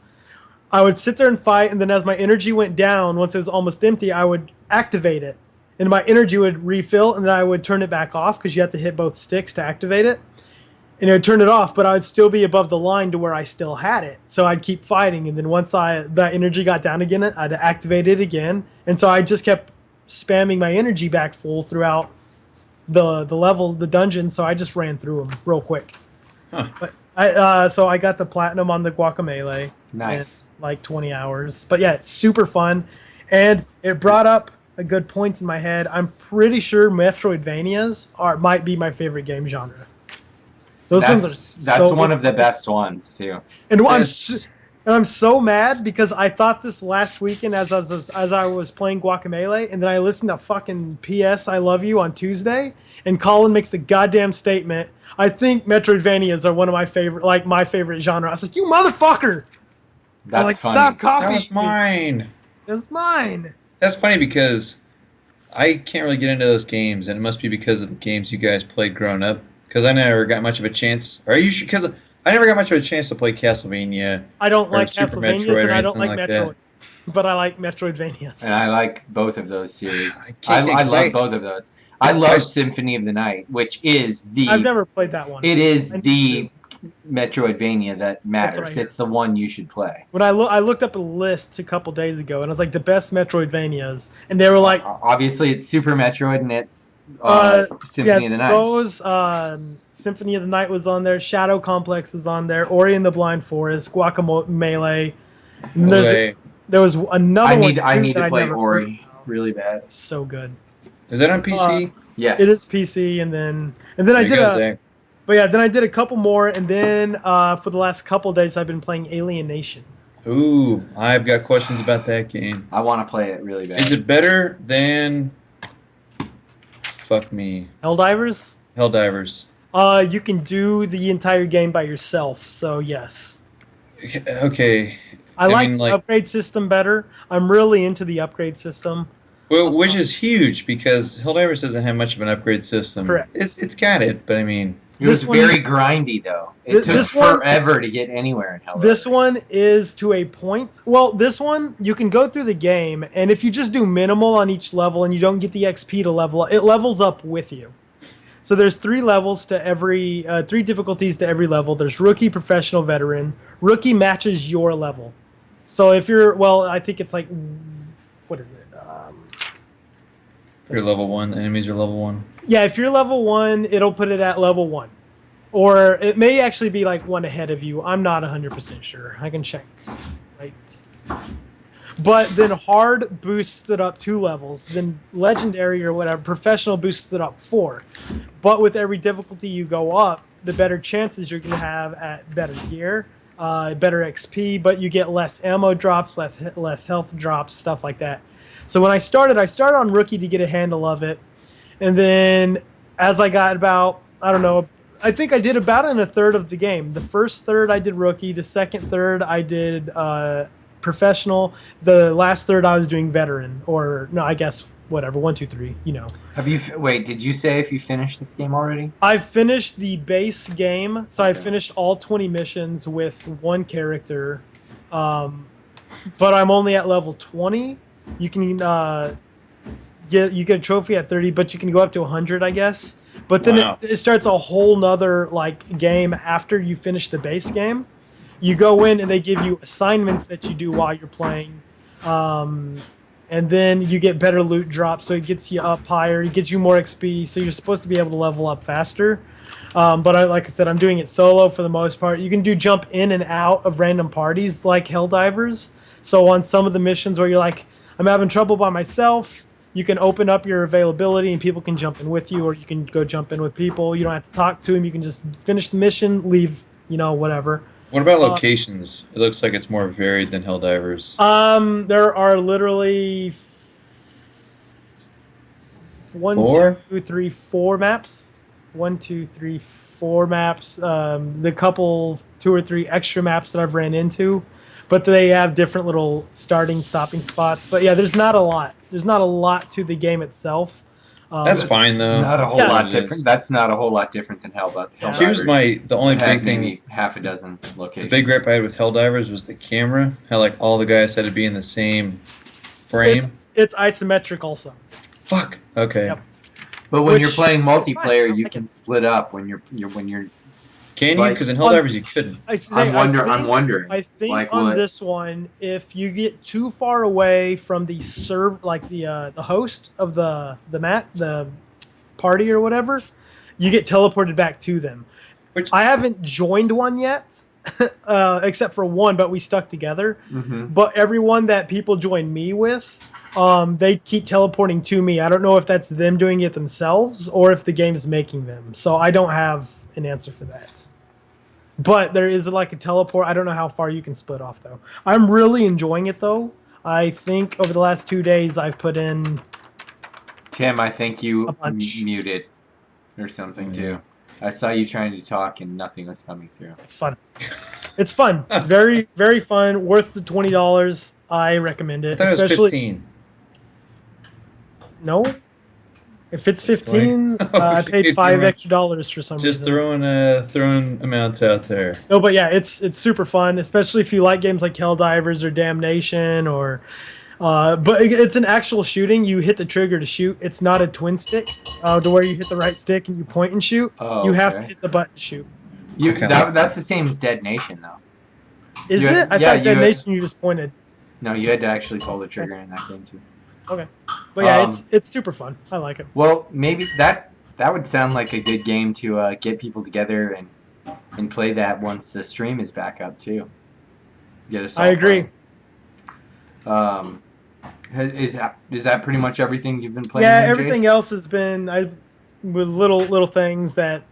I would sit there and fight, and then as my energy went down, once it was almost empty, I would activate it, and my energy would refill, and then I would turn it back off because you have to hit both sticks to activate it. And I would turn it off, but I would still be above the line to where I still had it. So I'd keep fighting, and then once that energy got down again, I'd activate it again. And so I just kept spamming my energy back full throughout the level, the dungeon. So I just ran through them real quick. Huh. But so I got the platinum on the Guacamelee. Nice. In like 20 hours. But yeah, it's super fun, and it brought up a good point in my head. I'm pretty sure Metroidvanias might be my favorite game genre. Those That's so one of the best ones too. And I'm so mad because I thought this last weekend as I was playing Guacamelee, and then I listened to fucking PS I Love You on Tuesday, and Colin makes the goddamn statement, I think Metroidvanias are one of my favorite genre. I was like, you motherfucker! That's like, funny. stop copying That was mine. That's mine. That's funny because I can't really get into those games, and it must be because of the games you guys played growing up. Because I never got much of a chance. Are you sure? Because I never got much of a chance to play Castlevania. I don't or like Super Castlevanias, Metroid or and I don't anything like that. Metroid. But I like Metroidvanias. And I like both of those series. I I can't- love both of those. I love Symphony of the Night, which is I've never played that one. It is I need the Metroidvania that matters. what I hear. It's the one you should play. When I looked up a list a couple days ago, and I was like the best Metroidvanias, and they were like, Obviously, it's Super Metroid and it's Symphony of the Night. those Symphony of the Night was on there. Shadow Complex is on there. Ori and the Blind Forest, Guacamelee. And Okay. there was another one. I need that to play never heard Ori really bad. of. So good. Is that on PC? Yes. It is PC, and then I There you did go, Zach. but yeah, then I did a couple more, and then for the last couple of days I've been playing Alienation. Ooh, I've got questions about that game. I want to play it really bad. Is it better than fuck me, Helldivers? Helldivers? You can do the entire game by yourself, so yes. Okay. I like mean, the upgrade system better. I'm really into the upgrade system. Well, which is huge because Helldivers doesn't have much of an upgrade system. Correct. It's got it, but I mean, It was This one- very grindy, though. It took this one- forever to get anywhere in Hell. This one is to a point. Well, this one, you can go through the game, and if you just do minimal on each level and you don't get the XP to level, it levels up with you. So there's 3 levels to every, 3 difficulties to every level. There's Rookie, Professional, Veteran. Rookie matches your level. So if you're, well, I think it's like, what is it? you're level 1, the enemies are level 1. Yeah, if you're level 1, it'll put it at level 1. Or it may actually be like 1 ahead of you. I'm not 100% sure. I can check. Right. But then hard boosts it up 2 levels. Then legendary or whatever, professional boosts it up 4. But with every difficulty you go up, the better chances you're going to have at better gear, better XP, but you get less ammo drops, less health drops, stuff like that. So when I started on Rookie to get a handle of it. And then as I got about, I don't know, I think I did about in a third of the game. The first third I did Rookie. The second third I did Professional. The last third I was doing Veteran. Or, no, I guess, whatever, 1, 2, 3, you know. Wait, did you say if you finished this game already? I finished the base game. So I finished all 20 missions with 1 character. But I'm only at level 20. You can you get a trophy at 30, but you can go up to 100, I guess. But then Wow. it starts a whole nother like game after you finish the base game. You go in and they give you assignments that you do while you're playing, and then you get better loot drops, so it gets you up higher. It gets you more XP, so you're supposed to be able to level up faster. But like I said, I'm doing it solo for the most part. You can jump in and out of random parties like Helldivers. So on some of the missions where you're like, I'm having trouble by myself, you can open up your availability and people can jump in with you, or you can go jump in with people. You don't have to talk to them. You can just finish the mission, leave, whatever. What about locations? It looks like it's more varied than Helldivers. There are literally one, Four? two, three, four maps. 1, 2, 3, 4 maps. The couple, 2 or 3 extra maps that I've ran into, but they have different little starting, stopping spots. But yeah, there's not a lot. There's not a lot to the game itself. That's fine though. Not a whole Yeah. lot What it different. is. That's not a whole lot different than Helldivers. Here's the only Had big thing. maybe half a dozen The locations. big gripe I had with Helldivers was the camera. How like all the guys had to be in the same frame. It's isometric also. Fuck. Okay. Yep. But when Which you're playing is fine. multiplayer, you Like can split up when you're Can you? Like, Because in Helldivers you couldn't. I'm wondering. I think like on what? this one, if you get too far away from the the host of the party or whatever, you get teleported back to them. Which I haven't joined one yet, except for one, but we stuck together. hmm But everyone that people join me with, they keep teleporting to me. I don't know if that's them doing it themselves or if the game's making them. So I don't have an answer for that. But there is like a teleport. I don't know how far you can split off though. I'm really enjoying it though. I think over the last 2 days I've put in Tim, I think you A bunch. muted or something Oh, too. I saw you trying to talk and nothing was coming through. It's fun. It's fun. Very, very fun. Worth the $20. I recommend I it. thought it was Especially 15. no. If it's It's 15, I Okay, paid if $5 you extra dollars for some Just reason. throwing amounts out there. No, but yeah, it's super fun, especially if you like games like Helldivers or Damnation or. But it's an actual shooting. You hit the trigger to shoot. It's not a twin stick, to where you hit the right stick and you point and shoot. Oh, You have to okay. hit the button to shoot. Okay. That's the same as Dead Nation though. Is You it? had- I yeah, thought Damnation you just pointed. No, you had to actually pull the trigger in that game too. Okay, but yeah, Um, it's super fun. I like it. Well, maybe that would sound like a good game to get people together and play that once the stream is back up too. Get us. I agree. Is that pretty much everything you've been playing? Yeah, then, everything Jace? else has been with little things that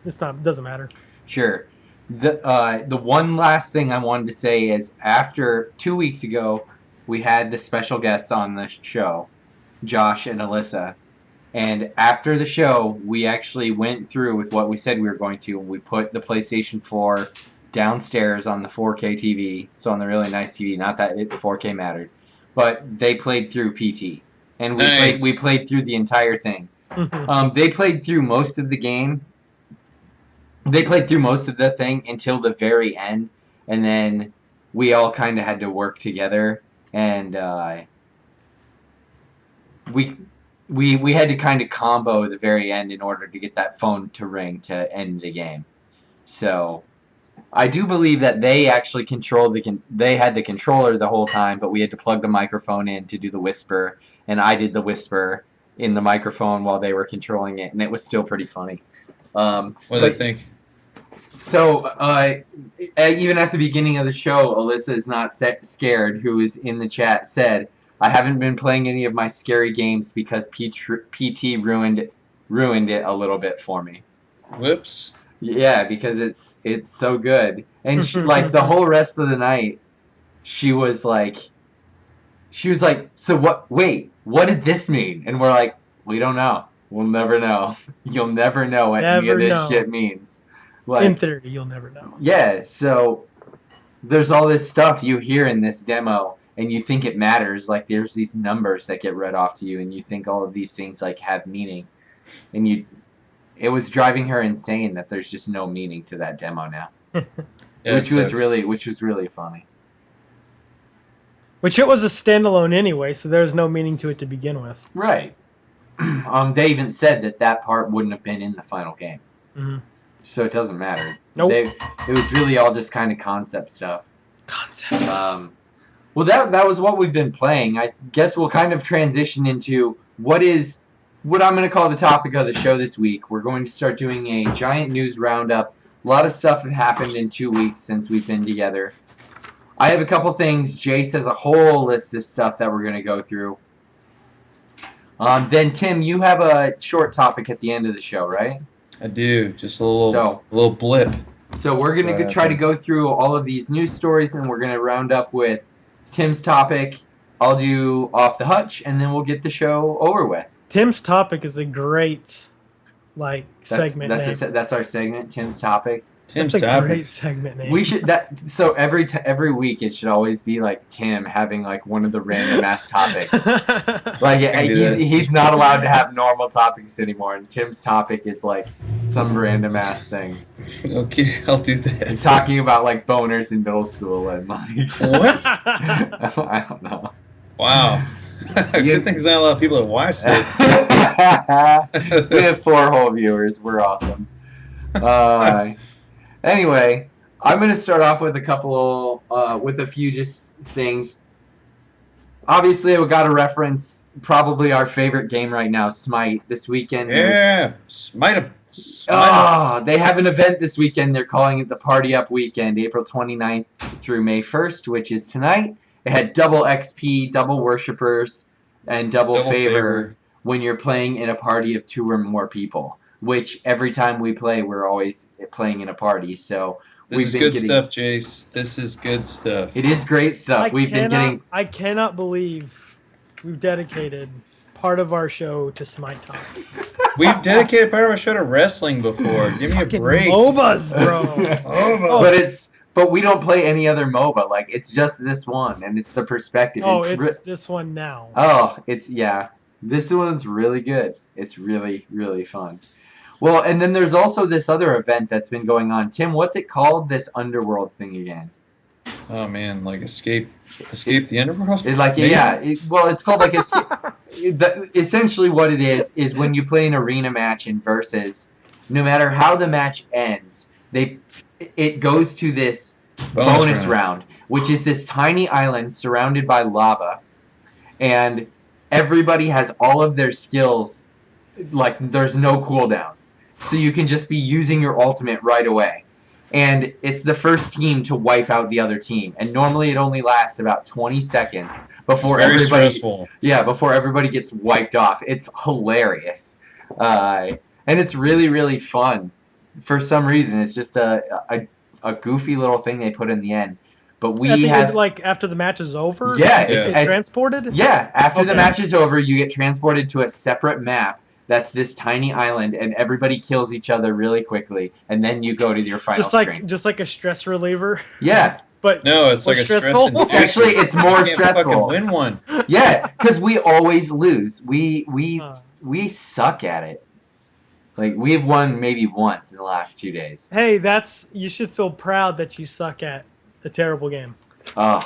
doesn't matter. Sure. The one last thing I wanted to say is after 2 weeks ago, we had the special guests on the show, Josh and Alyssa. And after the show, we actually went through with what we said we were going to. We put the PlayStation 4 downstairs on the 4K TV, so on the really nice TV. Not that the 4K mattered, but they played through PT, and Nice. we played through the entire thing. They played through most of the game. They played through most of the thing until the very end, and then we all kind of had to work together, and we had to kind of combo the very end in order to get that phone to ring to end the game. So I do believe that they actually controlled they had the controller the whole time, but we had to plug the microphone in to do the whisper, and I did the whisper in the microphone while they were controlling it, and it was still pretty funny. What do they think? So, even at the beginning of the show, Alyssa is not scared, who is in the chat, said, I haven't been playing any of my scary games because PT ruined it a little bit for me. Whoops. Yeah, because it's so good. And she, like the whole rest of the night, she was like, so what did this mean? And we're like, we don't know. We'll never know. You'll never know what any of Never this know. shit means. Like, In theory, you'll never know. yeah, so there's all this stuff you hear in this demo, and you think it matters. Like, there's these numbers that get read off to you, and you think all of these things, like, have meaning. And it was driving her insane that there's just no meaning to that demo now. Yeah, which was sucks. really funny. Which it was a standalone anyway, so there's no meaning to it to begin with. Right. They even said that part wouldn't have been in the final game. Mm-hmm. So it doesn't matter. Nope. It was really all just kind of concept stuff. Concept. Well, that was what we've been playing. I guess we'll kind of transition into what I'm going to call the topic of the show this week. We're going to start doing a giant news roundup. A lot of stuff had happened in 2 weeks since we've been together. I have a couple things. Jace has a whole list of stuff that we're going to go through. Then, Tim, you have a short topic at the end of the show, right? I do. Just a little So- blip. So we're going to try to go through all of these news stories, and we're going to round up with Tim's topic. I'll do Off the Hutch, and then we'll get the show over with. Tim's topic is a great segment name. That's our segment, Tim's topic. Tim's That's a topic. great segment name. We should so every week it should always be like Tim having like one of the random ass topics. Like he's not allowed to have normal topics anymore, and Tim's topic is like some random ass thing. Okay, I'll do that. He's talking about like boners in middle school and like What? I don't know. Wow. Good thing there's not a lot of people that watch this. We have 4 whole viewers. We're awesome. Anyway, I'm going to start off with with a few just things. Obviously, we got to reference probably our favorite game right now, Smite. This weekend. Yeah, Smite 'em. They have an event this weekend. They're calling it the Party Up Weekend, April 29th through May 1st, which is tonight. It had double XP, double worshippers, and double favor when you're playing in a party of 2 or more people. Which every time we play, we're always playing in a party. So this is good stuff, Jace. This is good stuff. It is great stuff. I cannot believe we've dedicated part of our show to Smite Talk. We've dedicated part of our show to wrestling before. Give me a break. MOBAs, bro. MOBAs. But we don't play any other MOBA. Like it's just this one, and it's the perspective. It's this one now. Oh, this one's really good. It's really, really fun. Well, and then there's also this other event that's been going on. Tim, what's it called, this Underworld thing again? Oh, man, like Escape the Underworld? It's like, it's called like Escape. Essentially what it is when you play an arena match in Versus, no matter how the match ends, it goes to this bonus round, which is this tiny island surrounded by lava, and everybody has all of their skills, like there's no cooldowns. So you can just be using your ultimate right away. And it's the first team to wipe out the other team. And normally it only lasts about 20 seconds before before everybody gets wiped off. It's hilarious. And it's really, really fun. For some reason, it's just a goofy little thing they put in the end. But after the match is over? Yeah. You get transported? Yeah. After the match is over, you get transported to a separate map. That's this tiny island, and everybody kills each other really quickly, and then you go to your final screen. Just like a stress reliever. Yeah, but no, it's like stressful. It's more stressful. Win one. Yeah, because we always lose. We suck at it. Like we've won maybe once in the last 2 days. Hey, you should feel proud that you suck at a terrible game. Oh,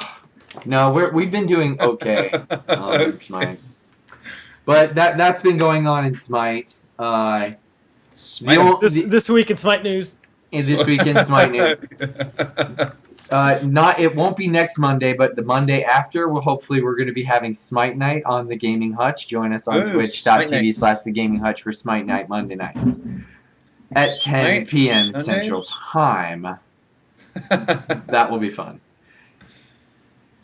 no, we've been doing okay. It's mine. But that's been going on in Smite. This week in Smite news. This week in Smite news. It won't be next Monday, but the Monday after, we're going to be having Smite Night on the Gaming Hutch. Join us on twitch.tv/the Gaming Hutch for Smite Night Monday nights at 10 p.m. Central Time. That will be fun.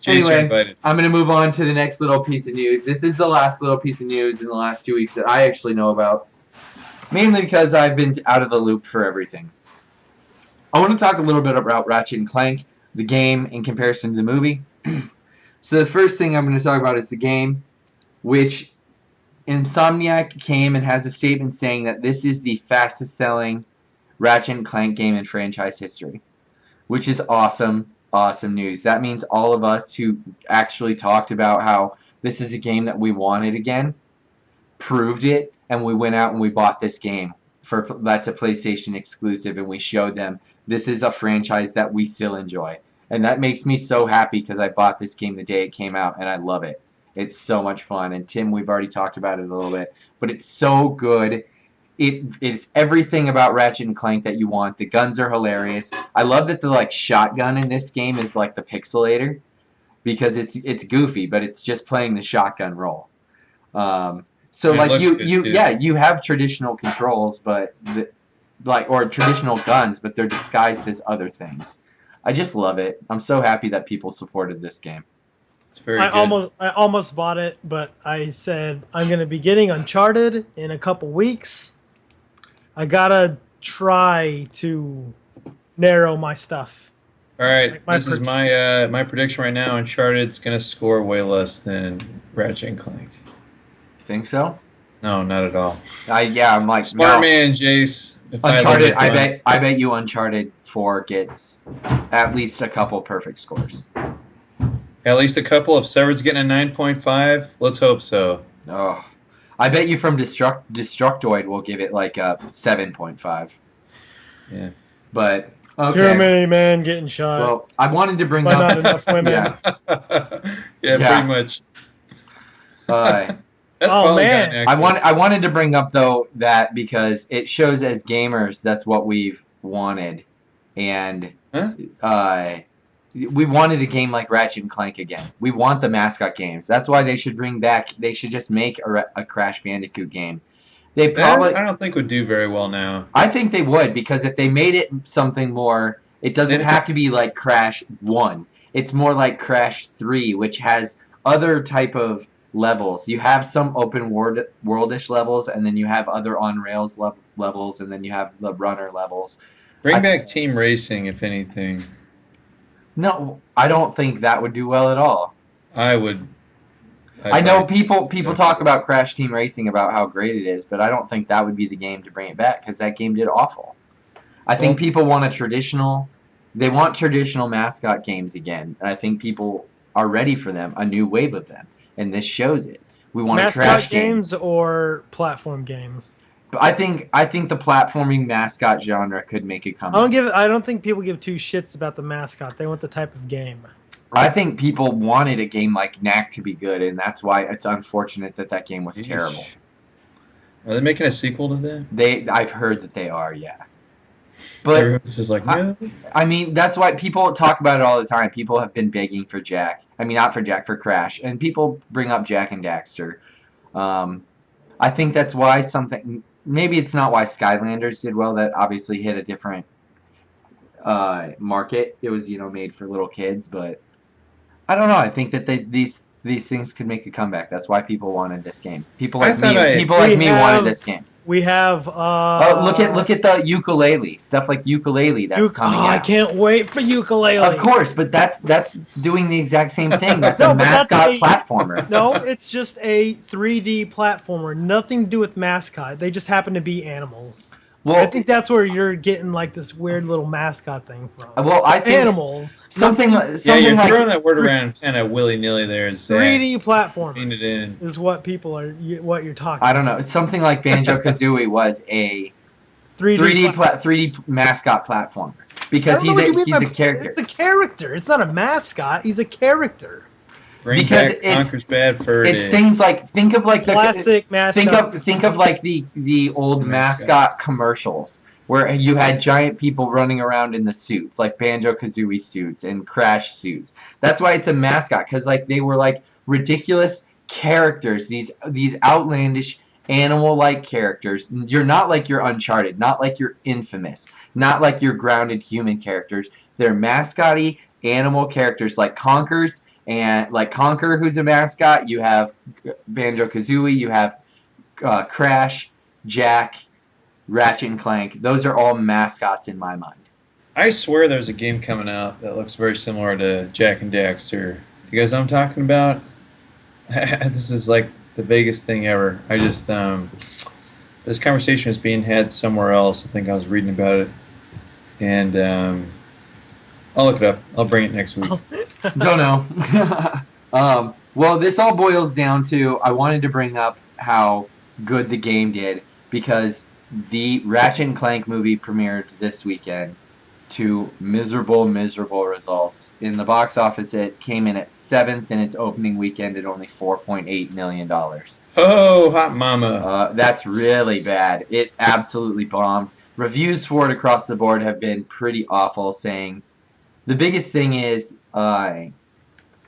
Anyway, I'm going to move on to the next little piece of news. This is the last little piece of news in the last 2 weeks that I actually know about, mainly because I've been out of the loop for everything. I want to talk a little bit about Ratchet & Clank, the game, in comparison to the movie. So the first thing I'm going to talk about is the game, which Insomniac came and has a statement saying that this is the fastest-selling Ratchet & Clank game in franchise history, which is awesome. Awesome news. That means all of us who actually talked about how this is a game that we wanted again proved it, and we went out and we bought this game that's a PlayStation exclusive, and we showed them this is a franchise that we still enjoy. And that makes me so happy because I bought this game the day it came out, and I love it. It's so much fun. And Tim, we've already talked about it a little bit, but it's so good. It's everything about Ratchet & Clank that you want. The guns are hilarious. I love that the shotgun in this game is like the pixelator, because it's goofy, but it's just playing the shotgun role. So you have traditional controls, but or traditional guns, but they're disguised as other things. I just love it. I'm so happy that people supported this game. It's very good. I almost bought it, but I said I'm going to be getting Uncharted in a couple weeks. I gotta try to narrow my stuff. All right, Like my this is my purchases. my prediction right now. Uncharted's gonna score way less than Ratchet and Clank. Think so? No, not at all. I'm like, Smart no. man, Jace. If I lived Uncharted, with funds. I bet you Uncharted 4 gets at least a couple perfect scores. At least a couple. If Severed's getting a 9.5, let's hope so. Oh. I bet you from Destructoid will give it like a 7.5. Yeah. But Too okay. many men getting shot Well, I wanted to bring by not up enough women. yeah. Yeah, Yeah. pretty much. Uh, That's Oh, Polygon, man. actually. I wanted to bring up though that because it shows as gamers that's what we've wanted, and Huh? we wanted a game like Ratchet and Clank again. We want the mascot games. That's why they should bring back. They should just make a Crash Bandicoot game. They probably. That I don't think would do very well now. I think they would because if they made it something more, it doesn't They'd- have to be like Crash 1. It's more like Crash 3, which has other type of levels. You have some open worldish levels, and then you have other on rails levels, and then you have the runner levels. Bring back team racing, if anything. No, I don't think that would do well at all. I would. I know like- people talk about Crash Team Racing about how great it is, but I don't think that would be the game to bring it back because that game did awful. I think people want they want traditional mascot games again, and I think people are ready for them, a new wave of them, and this shows it. We want a Mascot Crash game. games or platform games. But I think the platforming mascot genre could make a comeback. I don't think people give two shits about the mascot. They want the type of game. I think people wanted a game like Knack to be good, and that's why it's unfortunate that game was Yeesh. terrible. Are they making a sequel to that? I've heard that they are, yeah. But Everyone's just like, no. I mean, that's why people talk about it all the time. People have been begging for Jack. I mean, not for Jack, for Crash, and people bring up Jack and Daxter. I think that's why something. Maybe it's not why Skylanders did well. That obviously hit a different market. It was made for little kids, but I don't know. I think that these things could make a comeback. That's why people wanted this game. People like me wanted this game. We have look at the ukulele stuff like ukulele that's coming out. I can't wait for ukulele. Of course, but that's doing the exact same thing. That's No, a but that's mascot a- platformer. No, it's just a 3D platformer. Nothing to do with mascot. They just happen to be animals. Well, I think that's where you're getting like this weird little mascot thing from. I think Animals. something Yeah, you're like throwing that word around kind of willy nilly there. Is 3D Paint platformers it in. is what people are. What you're talking. I don't know. It's something like Banjo-Kazooie was a 3D mascot platformer because he's a character. It's a character. It's not a mascot. He's a character. Bring Because back Conker's Bad Fur It's Day. things like think of like Classic mascot. think of like the old mascot commercials where you had giant people running around in the suits like Banjo-Kazooie suits and Crash suits. That's why it's a mascot because like they were like ridiculous characters, these outlandish animal-like characters. You're not like your Uncharted, not like your Infamous, not like your grounded human characters. They're mascot-y animal characters like Conker's. And like Conker, who's a mascot, you have Banjo-Kazooie, you have Crash, Jack, Ratchet and Clank. Those are all mascots in my mind. I swear there's a game coming out that looks very similar to Jack and Daxter. You guys know what I'm talking about? This is like the biggest thing ever. I just this conversation was being had somewhere else. I think I was reading about it, and I'll look it up. I'll bring it next week. Don't know. Well, this all boils down to I wanted to bring up how good the game did because the Ratchet and Clank movie premiered this weekend to miserable results. In the box office, it came in at 7th in its opening weekend at only $4.8 million. Oh, hot mama! That's really bad. It absolutely bombed. Reviews for it across the board have been pretty awful, saying the biggest thing is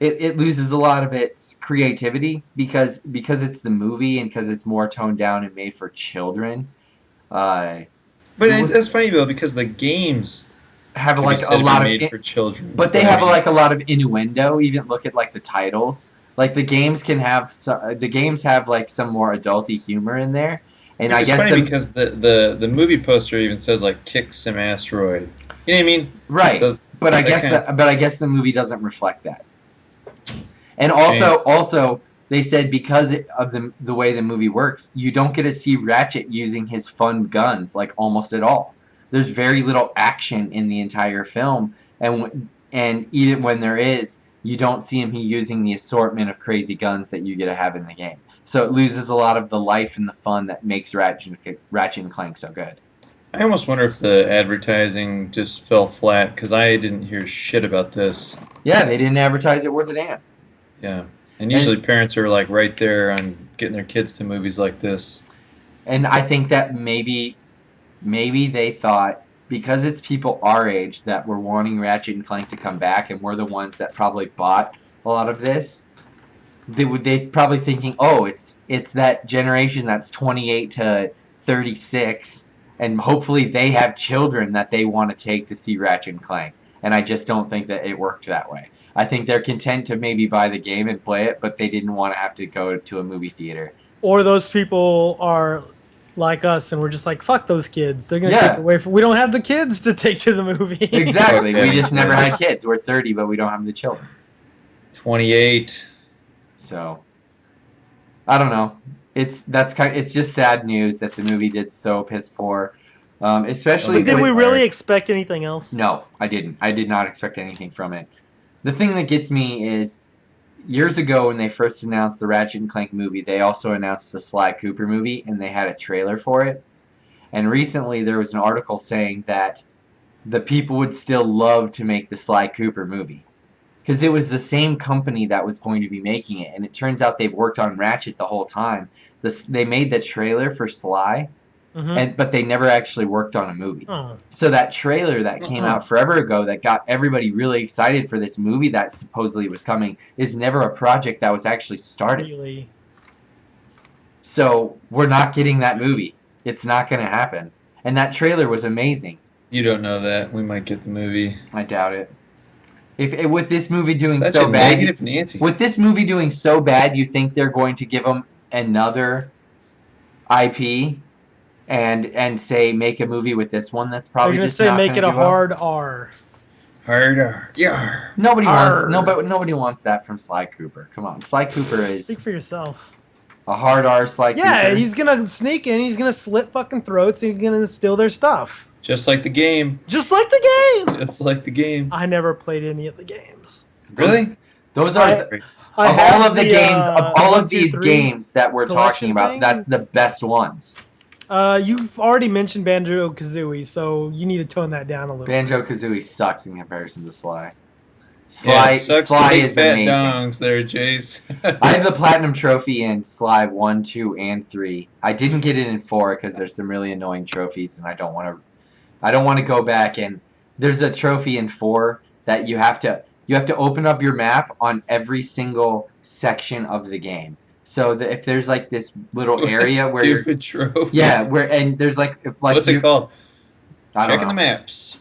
it loses a lot of its creativity because it's the movie and because it's more toned down and made for children. But that's funny though because the games have can like be a said to lot be of made for children. but they I have mean, like a lot of innuendo. Even look at like the titles. Like the games can have the games have like some more adulty humor in there. And which I is guess funny because the movie poster even says like "kick some asteroid." You know what I mean? Right. So but I that guess kind but I guess the movie doesn't reflect that. And Shame. also they said because of the way the movie works, you don't get to see Ratchet using his fun guns like almost at all. There's very little action in the entire film, and even when there is, you don't see him using the assortment of crazy guns that you get to have in the game. So it loses a lot of the life and the fun that makes Ratchet and Clank so good. I almost wonder if the advertising just fell flat because I didn't hear shit about this. Yeah, they didn't advertise it worth a damn. Yeah. And usually parents are like right there on getting their kids to movies like this. And I think that maybe they thought because it's people our age that were wanting Ratchet and Clank to come back, and we're the ones that probably bought a lot of this. They probably thinking, oh, it's that generation that's 28 to 36, and hopefully they have children that they want to take to see Ratchet and Clank. And I just don't think that it worked that way. I think they're content to maybe buy the game and play it, but they didn't want to have to go to a movie theater. Or those people are like us, and we're just like, fuck those kids. They're gonna take it away from. We don't have the kids to take to the movie. Exactly. Okay. We just never had kids. We're 30, but we don't have the children. 28. So I don't know. It's just sad news that the movie did so piss poor. Especially. Did we really expect anything else? No, I didn't. I did not expect anything from it. The thing that gets me is years ago when they first announced the Ratchet and Clank movie, they also announced the Sly Cooper movie, and they had a trailer for it. And recently there was an article saying that the people would still love to make the Sly Cooper movie. Because it was the same company that was going to be making it. And it turns out they've worked on Ratchet the whole time. They made the trailer for Sly, but they never actually worked on a movie. Oh. So that trailer that came out forever ago that got everybody really excited for this movie that supposedly was coming is never a project that was actually started. Really? So we're not getting that movie. It's not going to happen. And that trailer was amazing. You don't know that. We might get the movie. I doubt it. If with this movie doing Such so a bad, negative Nancy. with this movie doing so bad, you think they're going to give them another IP and say make a movie with this one that's probably They're just gonna say not make gonna it a do well? hard R. Harder. Yeah. Nobody Arr. wants nobody wants that from Sly Cooper. Come on, Sly Cooper is Speak for yourself. a hard R Sly Yeah, Cooper. he's gonna sneak in. He's gonna slit fucking throats. He's gonna steal their stuff. Just like the game. Just like the game. Just like the game. I never played any of the games. Really? Those are of all of the games of all of these games that we're talking about. thing. That's the best ones. You've already mentioned Banjo-Kazooie, so you need to tone that down a little. Banjo-Kazooie sucks in comparison to Sly. Yeah, sucks Sly to big is fat amazing. dongs there, Jace. I have the platinum trophy in Sly 1, 2, and 3. I didn't get it in 4 because there's some really annoying trophies, and I don't want to go back. And there's a trophy in 4 that you have to open up your map on every single section of the game. So that if there's like this little area where you're, Stupid trophy. yeah, and there's like if like What's it called? I don't Checking the know. maps.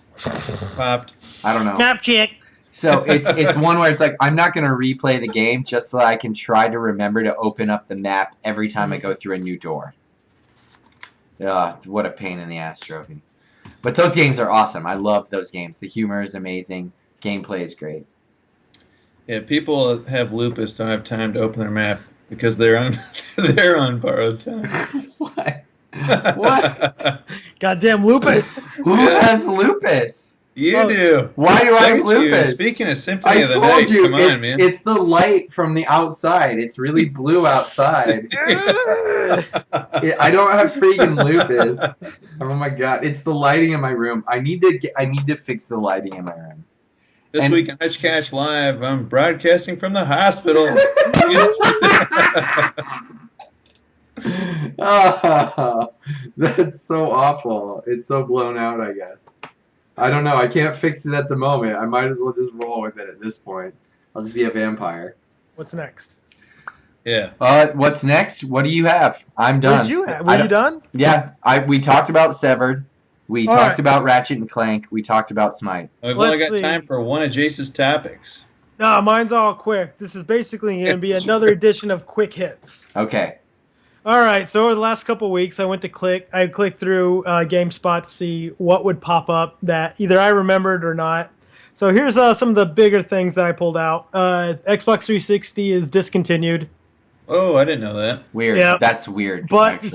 Popped. I don't know. Map check. So it's one where it's like I'm not gonna replay the game just so I can try to remember to open up the map every time I go through a new door. What a pain in the ass trophy. But those games are awesome. I love those games. The humor is amazing. Gameplay is great. Yeah, people that have lupus don't have time to open their map because they're on they're on borrowed time. What? What? Goddamn lupus. Who has lupus? You Oh, do. Why do I have Look at you. lupus? Speaking of Symphony I of the told Night, you come on, man. it's the light from the outside. It's really blue outside. I don't have freaking lupus. Oh my god! It's the lighting in my room. I need to fix the lighting in my room. This week on HutchCast Live, I'm broadcasting from the hospital. Oh, that's so awful. It's so blown out, I guess. I don't know. I can't fix it at the moment. I might as well just roll with it at this point. I'll just be a vampire. What's next? Yeah. What's next? What do you have? I'm done. What did you have? Were you done? Yeah, we talked about Severed. We All talked right. about Ratchet and Clank. We talked about Smite. We've only Let's got see. time for one of Jace's topics. No, mine's all quick. This is basically going to be another edition of Quick Hits. Okay. All right, so over the last couple of weeks, I clicked through GameSpot to see what would pop up that either I remembered or not. So here's some of the bigger things that I pulled out. Xbox 360 is discontinued. Oh, I didn't know that. Weird. Yeah. That's weird. But actually.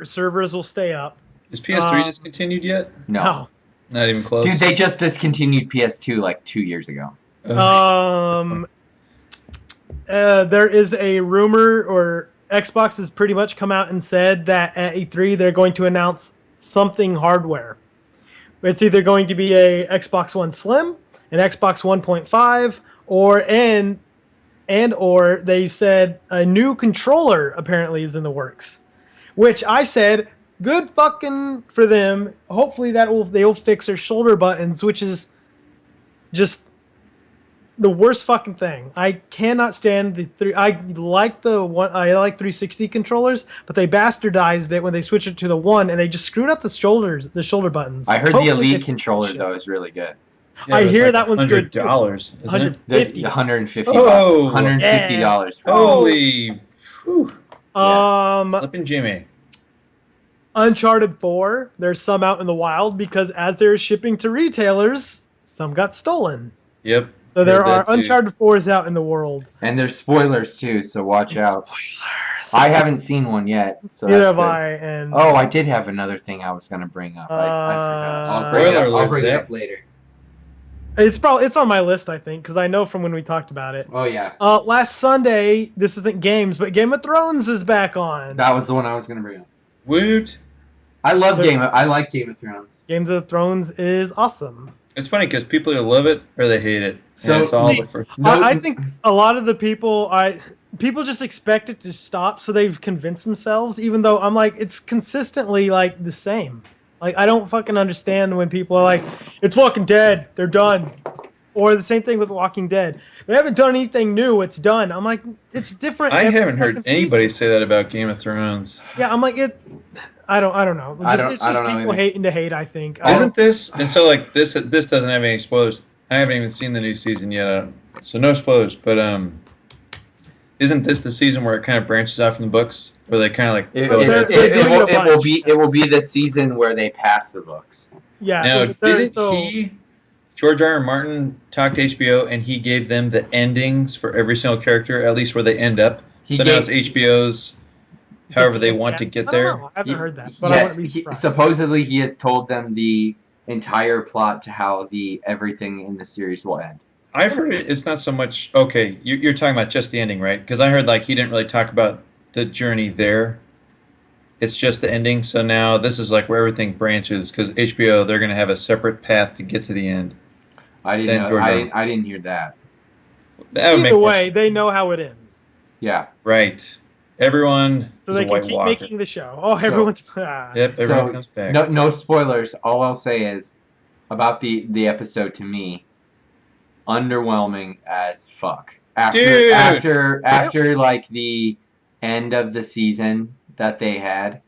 servers will stay up. Is PS3 Um, discontinued yet? No. Not even close. Dude, they just discontinued PS2 like 2 years ago. Ugh. There is a rumor, or Xbox has pretty much come out and said that at E3 they're going to announce something hardware. It's either going to be a Xbox One Slim, an Xbox 1.5, or they said a new controller apparently is in the works. Which I said, good fucking for them. Hopefully they'll fix their shoulder buttons, which is just the worst fucking thing. I cannot stand I like 360 controllers, but they bastardized it when they switched it to the one, and they just screwed up the shoulder buttons. I heard Hopefully the they Elite fix controller that shit. though is really good. Yeah, I but it's hear like that one's good, too. $100, isn't it? The $150. $150. Oh. $150. Holy, whew. Flipping Jimmy. Uncharted 4, there's some out in the wild because as they're shipping to retailers, some got stolen. Yep. So there heard are that too. Uncharted 4s out in the world. And there's spoilers too, so watch out. Spoilers. I haven't seen one yet, so Neither that's have good. I. And Oh, I did have another thing I was gonna bring up. I forgot. I'll bring it Spoiler up. I'll alert, bring it Zach. up later. it's on my list, I think, because I know from when we talked about it. Oh yeah, Last Sunday, this isn't games, but Game of Thrones is back on. that was the one I was gonna bring up. Woot. I love So- I like Game of Thrones. Games of Thrones is awesome. It's funny because people either love it or they hate it. So- And it's all See, the first. I think a lot of the people just expect it to stop, so they've convinced themselves. Even though I'm like, it's consistently like the same. Like I don't fucking understand when people are like, it's fucking dead. They're done. Or the same thing with Walking Dead. They haven't done anything new. It's done. I'm like, it's different. I every haven't heard fucking anybody season. say that about Game of Thrones. Yeah, I'm like it. I don't know. It's I just don't know people either. hating to hate. I think. Isn't this? And so like this doesn't have any spoilers. I haven't even seen the new season yet, so no spoilers. But isn't this the season where it kind of branches out from the books, where they kind of like It, go it, They're- ahead? they're it, doing will, a it will bunch. be it will be the season where they pass the books. Yeah. Now, they're- didn't George R. R. Martin, talked to HBO and he gave them the endings for every single character, at least where they end up. He So now gave- it's HBO's, however they want to get I don't there. know. I haven't heard that, but I Yes, wouldn't be surprised. supposedly he has told them the entire plot to how everything in the series will end. I've heard it's not so much. Okay, you're talking about just the ending, right? Because I heard like he didn't really talk about the journey there. It's just the ending. So now this is like where everything branches because HBO they're going to have a separate path to get to the end. I didn't Then know. George R. I didn't hear that. That would make Either more way, sense. they know how it ends, Yeah. Right. Everyone so is they a can White keep Walker. making the show. Oh, everyone's. Yep, everyone So, comes back. No spoilers. All I'll say is about the episode to me, underwhelming as fuck. Dude! After like the end of the season that they had,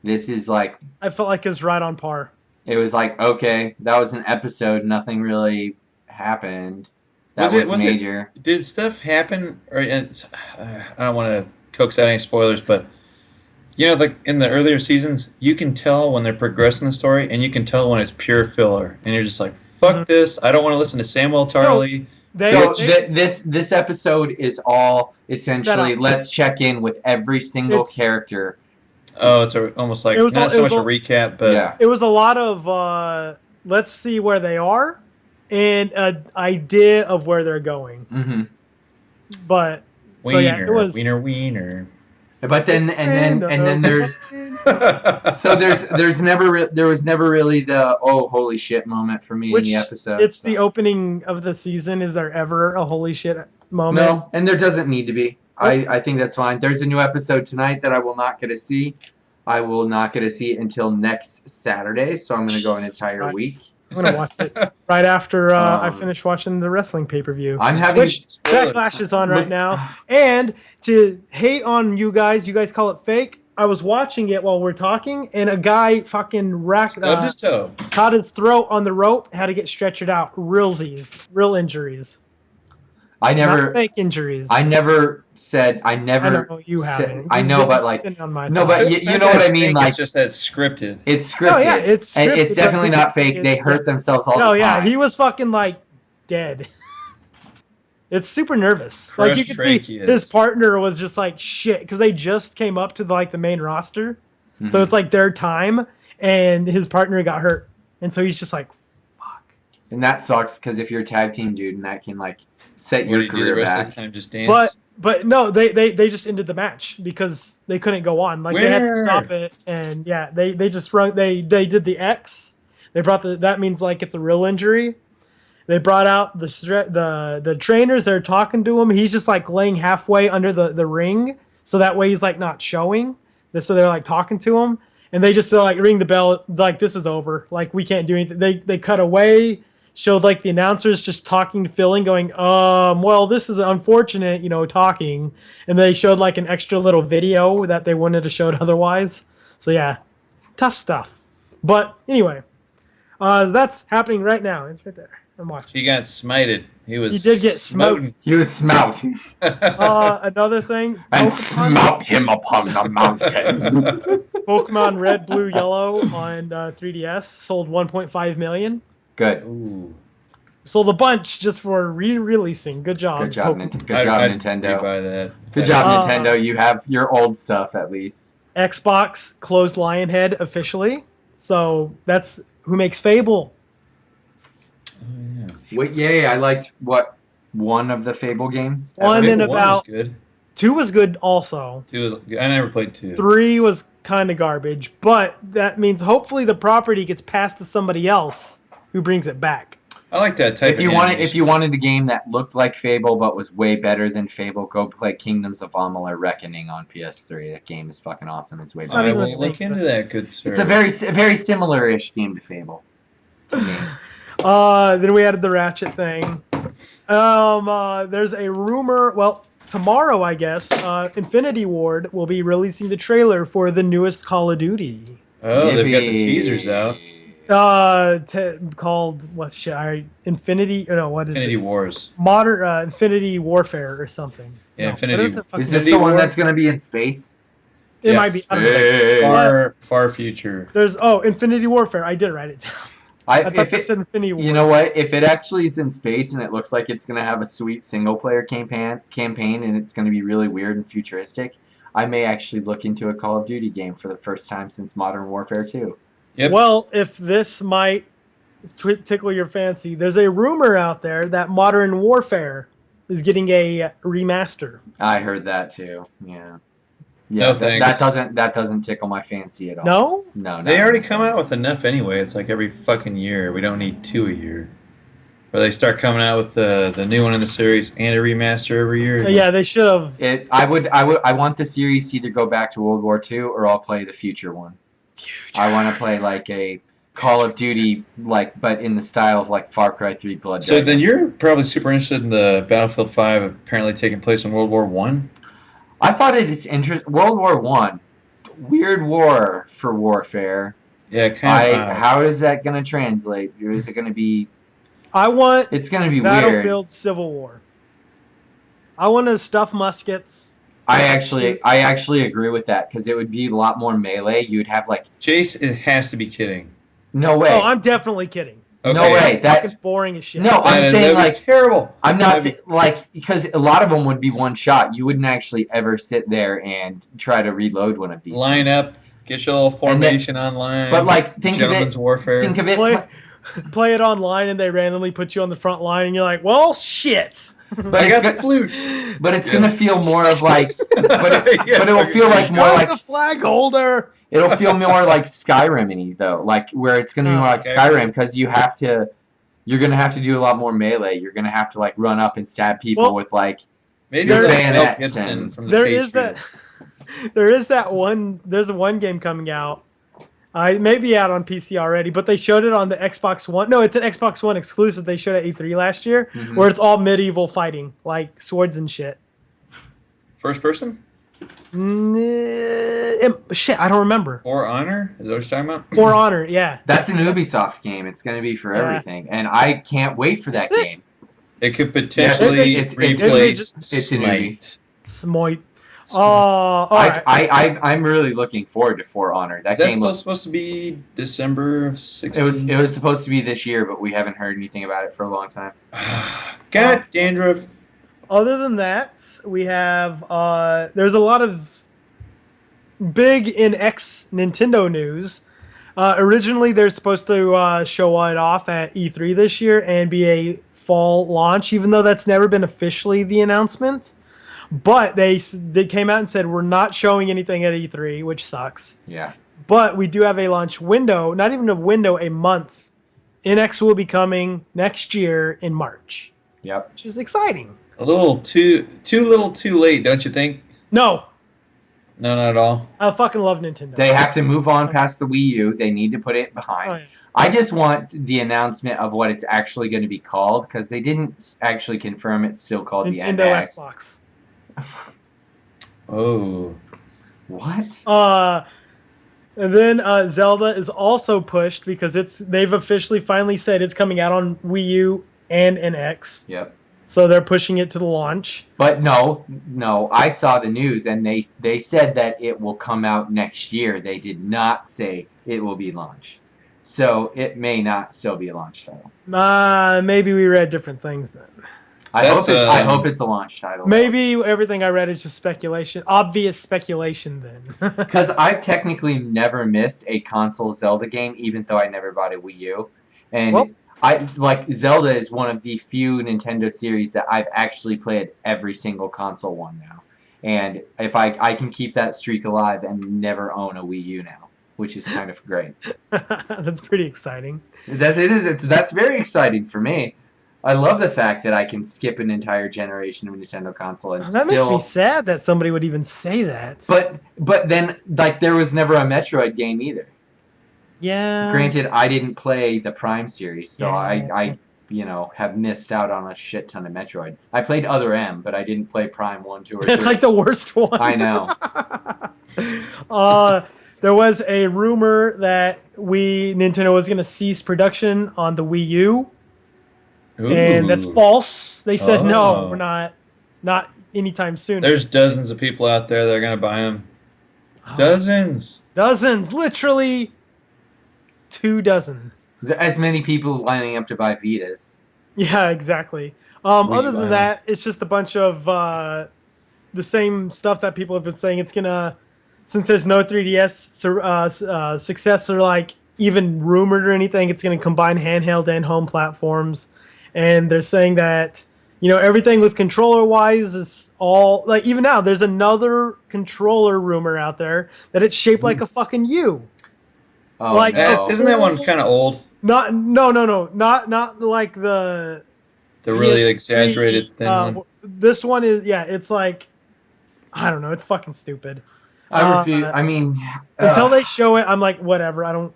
this is like I felt like it was right on par. it was like okay, that was an episode. Nothing really happened. That was Was it- major. Did stuff happen? Or I don't want to coax out any spoilers, but you know, like in the earlier seasons, you can tell when they're progressing the story, and you can tell when it's pure filler, and you're just like, "Fuck Mhm. this! I don't want to listen to Samuel Tarley." So They this episode is all essentially Set up. let's check in with every single It's- character. Oh, it's almost like It was not all- so it much was a all- recap, but Yeah. it was a lot of let's see where they are, and an idea of where they're going. Mm-hmm. But wiener, so yeah, it was. wiener. But then and then there's so there was never really the oh holy shit moment for me Which in the episode. It's the opening of the season. Is there ever a holy shit moment? no, and there doesn't need to be. I think that's fine. There's a new episode tonight that I will not get to see. I will not get to see it until next Saturday, so I'm going to go an Jesus entire week. Christ. I'm gonna watch it right after I Um, finish watching the wrestling pay-per-view. I'm having Which Backlash is on right now. And to hate on you guys call it fake. I was watching it while we're talking, and a guy fucking Stubbed his toe. caught his throat on the rope, had to get stretchered out. Realsies, real injuries. I Not never. fake injuries. I never said. I never. I know you said- haven't. I You've know, been- but you've like, been on my no, side. but It's you not know that what I it's mean. fake, Like, it's just that it's scripted. it's scripted. Oh yeah, it's And scripted, it's but definitely you not can see fake. it. They hurt themselves all Oh the yeah, time. he was fucking like dead. It's super nervous. Like you Crushed can see tracheas. his partner was just like shit because they just came up to like the main roster, so Mhm. it's like their time, and his partner got hurt, and so he's just like, fuck. And that sucks because if you're a tag team dude, and that can like set What do your you do the career rest back. of the time? Just dance? But no, they just ended the match because they couldn't go on. Like they had to Where? stop it, and yeah, they just run. They did the X. They brought that means like it's a real injury. They brought out the trainers. They're talking to him. He's just like laying halfway under the ring, so that way he's like not showing. So they're like talking to him, and they just like ring the bell. Like this is over. Like we can't do anything. They cut away. Showed like the announcers just talking to Phil and going, well, this is unfortunate, talking. And they showed like an extra little video that they wanted to show otherwise. So yeah, tough stuff. But anyway, that's happening right now. It's right there. I'm watching. He got smited. He was. He did get smoten. He was smout. Another thing. And smout him upon the mountain. Pokemon Red, Blue, Yellow on 3DS sold 1.5 million. Good. Ooh. Sold a bunch just for re-releasing. Good job. Good job, Pokemon. Good job, I'd Nintendo. buy that. Good job, Uh, Nintendo. You have your old stuff at least. Xbox closed Lionhead officially. So that's who makes Fable. Oh, yeah. Wait, yay! I liked one of the Fable games. One Fable and 1 was about good. 2 was good also. 2 was. I never played 2. 3 was kind of garbage, but that means hopefully the property gets passed to somebody else who brings it back. I like that type. If you wanted a game that looked like Fable but was way better than Fable, go play Kingdoms of Amalur: Reckoning on PS3. That game is fucking awesome. It's way not better. I even will the same look into thing. that. Good sir. It's a very similar-ish game to Fable. To me. Then we added the Ratchet thing. There's a rumor. Well, tomorrow I guess. Infinity Ward will be releasing the trailer for the newest Call of Duty. Oh, they've got the Yippee. teasers out. Called what shit? Infinity? Or no, what is Infinity it? Wars. Modern Infinity Warfare or something. Yeah, No, Infinity- what is it fucking- Is this Infinity the one War? that's going to be in space? It Yes. might be. I don't know. Far future. There's Infinity Warfare. I did write it down. I thought If they it, said Infinity War. you know what? If it actually is in space and it looks like it's going to have a sweet single-player campaign and it's going to be really weird and futuristic, I may actually look into a Call of Duty game for the first time since Modern Warfare 2. Yep. Well, if this might tickle your fancy, there's a rumor out there that Modern Warfare is getting a remaster. I heard that too. Yeah. No, Yeah, thanks. that doesn't tickle my fancy at all. No? No, They not already in come out sense. with enough anyway. It's like every fucking year. We don't need 2 a year. Or they start coming out with the new one in the series and a remaster every year. Yeah, they should have. I want the series to either go back to World War II or I'll play the future one. I want to play like a Call of Duty, but in the style of like Far Cry 3 Blood So Dragon. then you're probably super interested in the Battlefield 5 apparently taking place in World War One. I thought it's interesting. World War One, weird war for warfare. Yeah, kind of. How is that going to translate? Is it going to be? I want It's going to be Battlefield weird. Civil War. I want to stuff muskets. I actually agree with that because it would be a lot more melee. You'd have like Chase it has to be kidding. no way. Oh, I'm definitely kidding. Okay. No way. That's That's fucking boring as shit. no. I'm That'd saying be like terrible. I'm not That'd like because a lot of them would be one shot. You wouldn't actually ever sit there and try to reload one of these. Line up, get your little formation online. But like think of Gentleman's it. warfare. Think of it. Play it online and they randomly put you on the front line and you're like, well, shit. But I it's got the go- flute. but it's Yeah. gonna feel more of like, but it will feel like more You're like the flag holder. it'll feel more like Skyrim-y though, like where it's gonna be more like Skyrim because you're gonna have to do a lot more melee. You're gonna have to like run up and stab people Well, with like Maybe There- like Mel bayonets Gibson and- from the There Patriot. is that. There is that one. There's a one game coming out. It may be out on PC already, but they showed it on the Xbox One. No, it's an Xbox One exclusive. They showed at E3 last year, Mhm. where it's all medieval fighting, like swords and shit. First person? Shit, I don't remember. For Honor? Is that what you're talking about? For Honor, yeah. That's an Ubisoft game. It's gonna be for Yeah. everything, and I can't wait for that Is it? game. It could potentially replace it's an Ubi. Smite. Smite. All right. I'm really looking forward to For Honor. That Is that game still supposed to be December of 16? it was supposed to be this year, but we haven't heard anything about it for a long time. God, dandruff. Other than that, we have there's a lot of big in X Nintendo news. Originally, they're supposed to show it off at E3 this year and be a fall launch, even though that's never been officially the announcement. But they came out and said we're not showing anything at E3, which sucks. Yeah. But we do have a launch window, not even a window, a month. NX will be coming next year in March. Yep. Which is exciting. A little too late, don't you think? No. No, not at all. I fucking love Nintendo. They have to move on past the Wii U. They need to put it behind. Oh, yeah. I just want the announcement of what it's actually going to be called, because they didn't actually confirm it's still called Nintendo the NX. Xbox. Oh. What? And then Zelda is also pushed because they've officially finally said it's coming out on Wii U and NX. Yep. So they're pushing it to the launch. But no, I saw the news, and they said that it will come out next year. They did not say it will be launched. So it may not still be a launch title. Maybe we read different things then. I hope it's a launch title. Maybe everything I read is just speculation. Obvious speculation then. Because I've technically never missed a console Zelda game, even though I never bought a Wii U. And Zelda is one of the few Nintendo series that I've actually played every single console one now. And if I can keep that streak alive and never own a Wii U now, which is kind of great. That's pretty exciting. That's very exciting for me. I love the fact that I can skip an entire generation of Nintendo console and that makes me sad that somebody would even say that. But then there was never a Metroid game either. Yeah. Granted, I didn't play the Prime series, so I have missed out on a shit ton of Metroid. I played Other M, but I didn't play Prime 1, 2, or 3. That's like the worst one. I know. There was a rumor that Nintendo was going to cease production on the Wii U. Ooh. And that's false. They said no, we're not anytime soon. There's dozens of people out there that are going to buy them. Dozens, literally 2 dozens. As many people lining up to buy Vitas. Yeah, exactly. Other than that, it's just a bunch of the same stuff that people have been saying. It's gonna, since there's no 3DS success or like even rumored or anything, it's gonna combine handheld and home platforms. And they're saying that, everything with controller-wise is all... Like, even now, there's another controller rumor out there that it's shaped like a fucking U. Oh, like, no. Isn't that one kind of old? No. Not like the really PS3, exaggerated thin one? This one is... Yeah, it's like... I don't know. It's fucking stupid. I refuse... Until they show it, I'm like, whatever. I don't...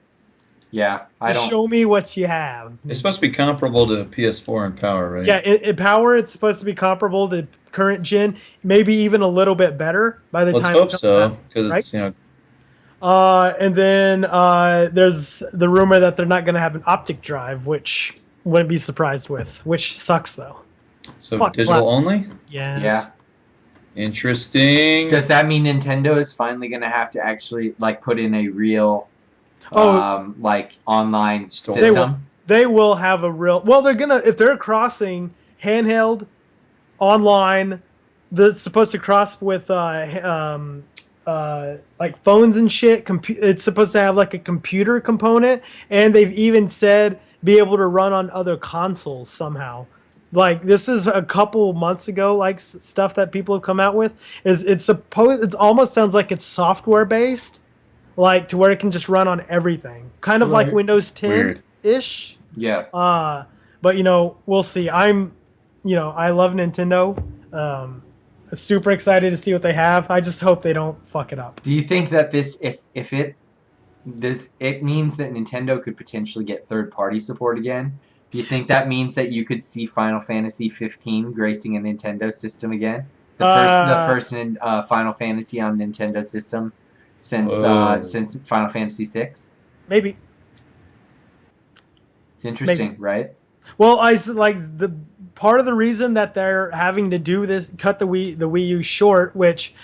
Yeah, Show me what you have. It's supposed to be comparable to PS4 in power, right? Yeah, in power, it's supposed to be comparable to current gen, maybe even a little bit better by the time. Let's hope so, because right? it's And then there's the rumor that they're not going to have an optic drive, which wouldn't be surprised with, which sucks though. So digital only? Yes. Yeah. Interesting. Does that mean Nintendo is finally going to have to actually put in a real online Store. system? They will have a real... Well, they're going to... If they're crossing handheld, online, that's supposed to cross with phones and shit. It's supposed to have like a computer component, and they've even said be able to run on other consoles somehow. Like, this is a couple months ago, like stuff that people have come out with. It almost sounds like it's software based, like to where it can just run on everything, kind of like Windows 10 ish. Yeah. But we'll see. I love Nintendo. Super excited to see what they have. I just hope they don't fuck it up. Do you think that it means that Nintendo could potentially get third-party support again? Do you think that means that you could see Final Fantasy 15 gracing a Nintendo system again? The first Final Fantasy on Nintendo system since Final Fantasy 6? Maybe. It's interesting, right? Well, I like part of the reason that they're having to do this, cut the Wii U short, which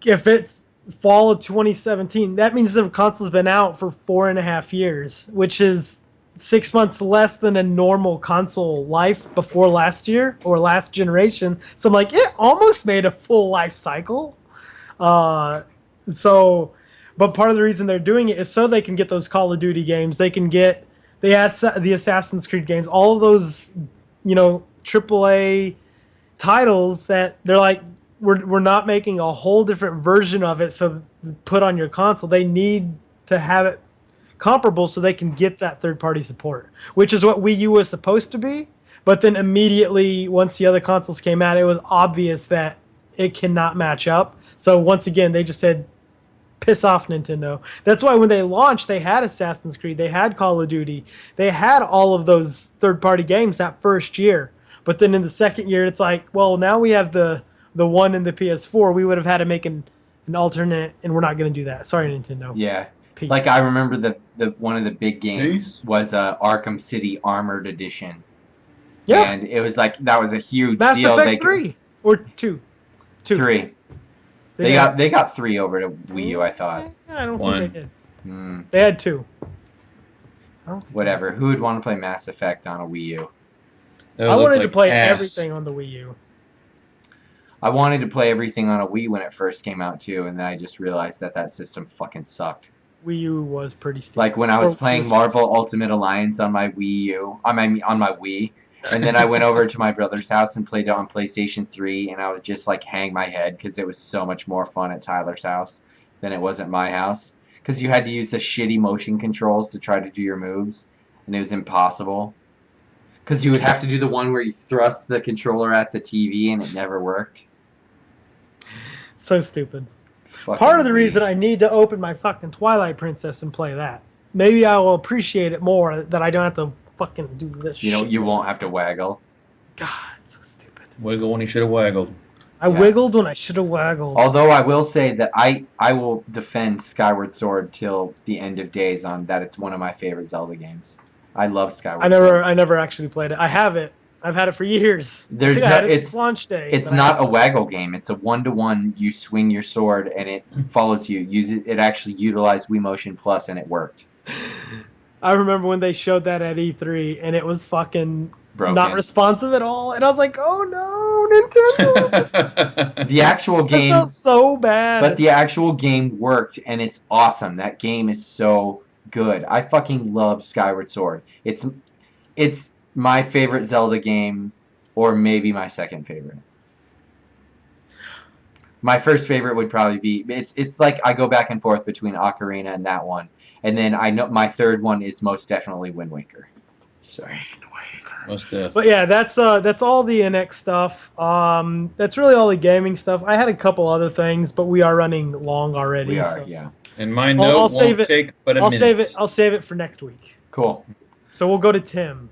if it's fall of 2017, that means the console's been out for 4.5 years, which is 6 months less than a normal console life before last year or last generation. So I'm like, it almost made a full life cycle. But part of the reason they're doing it is so they can get those Call of Duty games. They can get the Assassin's Creed games, all of those, AAA titles that they're like, we're not making a whole different version of it. So put on your console, they need to have it comparable so they can get that third-party support, which is what Wii U was supposed to be. But then immediately, once the other consoles came out, it was obvious that it cannot match up. So once again, they just said, piss off, Nintendo. That's why when they launched, they had Assassin's Creed, they had Call of Duty, they had all of those third-party games that first year. But then in the second year, it's like, well, now we have the one in the PS4. We would have had to make an alternate, and we're not going to do that. Sorry, Nintendo. Yeah. Peace. Like, I remember the one of the big games Peace. was Arkham City Armored Edition. Yeah. And it was like, that was a huge Mass deal. Effect 3 or 2. 3. They got 3 over to Wii U, I thought. I don't One. think they did. They had 2. Whatever. Who would want to play Mass Effect on a Wii U? I wanted to play ass. everything on the Wii U. I wanted to play everything on a Wii when it first came out too, and then I just realized that system fucking sucked. Wii U was pretty stupid. Like when I was playing Wii Marvel Ultimate Alliance on my Wii U, on my Wii, and then I went over to my brother's house and played it on PlayStation 3, and I would just like hang my head because it was so much more fun at Tyler's house than it was at my house. Because you had to use the shitty motion controls to try to do your moves, and it was impossible. Because you would have to do the one where you thrust the controller at the TV, and it never worked. So stupid. Fucking Part of the Wii. reason I need to open my fucking Twilight Princess and play that. Maybe I will appreciate it more that I don't have to fucking do this You know, shit. you won't have to waggle. God, it's so stupid. Wiggle when he should have waggled. I Yeah. wiggled when I should have waggled. Although I will say that I will defend Skyward Sword till the end of days on that it's one of my favorite Zelda games. I love Skyward Sword. I never actually played it. I have it. I've had it for years. There's I think I had no- it it's- since launch day. It's but I not a haven't- waggle game. It's a 1-to-1. You swing your sword and it follows you. It actually utilized Wii Motion Plus and it worked. I remember when they showed that at E3 and it was fucking Broken. not responsive at all, and I was like, "Oh no, Nintendo!" The actual That game, felt so bad. but the actual game worked and it's awesome. That game is so good. I fucking love Skyward Sword. It's my favorite Zelda game, or maybe my second favorite. My first favorite would probably be it's like I go back and forth between Ocarina and that one, and then I know my third one is most definitely Wind Waker. Sorry. Most def. But yeah, that's all the NX stuff. That's really all the gaming stuff. I had a couple other things, but we are running long already. We are, so yeah. And my I'll note save won't it. take but a I'll minute. save it for next week. Cool. So we'll go to Tim.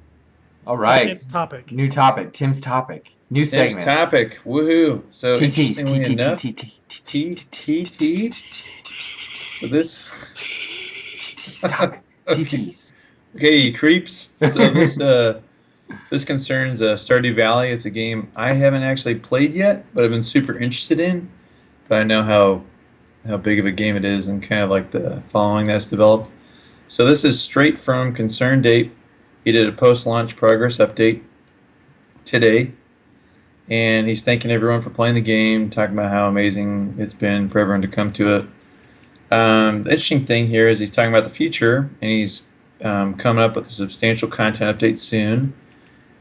All right. Tim's topic. New topic. Tim's topic. New Next segment. topic. Woohoo. So TTs. interestingly enough, TTs. so this TTs. okay, you creeps. So this concerns Stardew Valley. It's a game I haven't actually played yet, but I've been super interested in. But I know how big of a game it is and kind of like the following that's developed. So this is straight from Concerned Ape. He did a post-launch progress update today, and he's thanking everyone for playing the game, talking about how amazing it's been for everyone to come to it. The interesting thing here is he's talking about the future, and he's coming up with a substantial content update soon,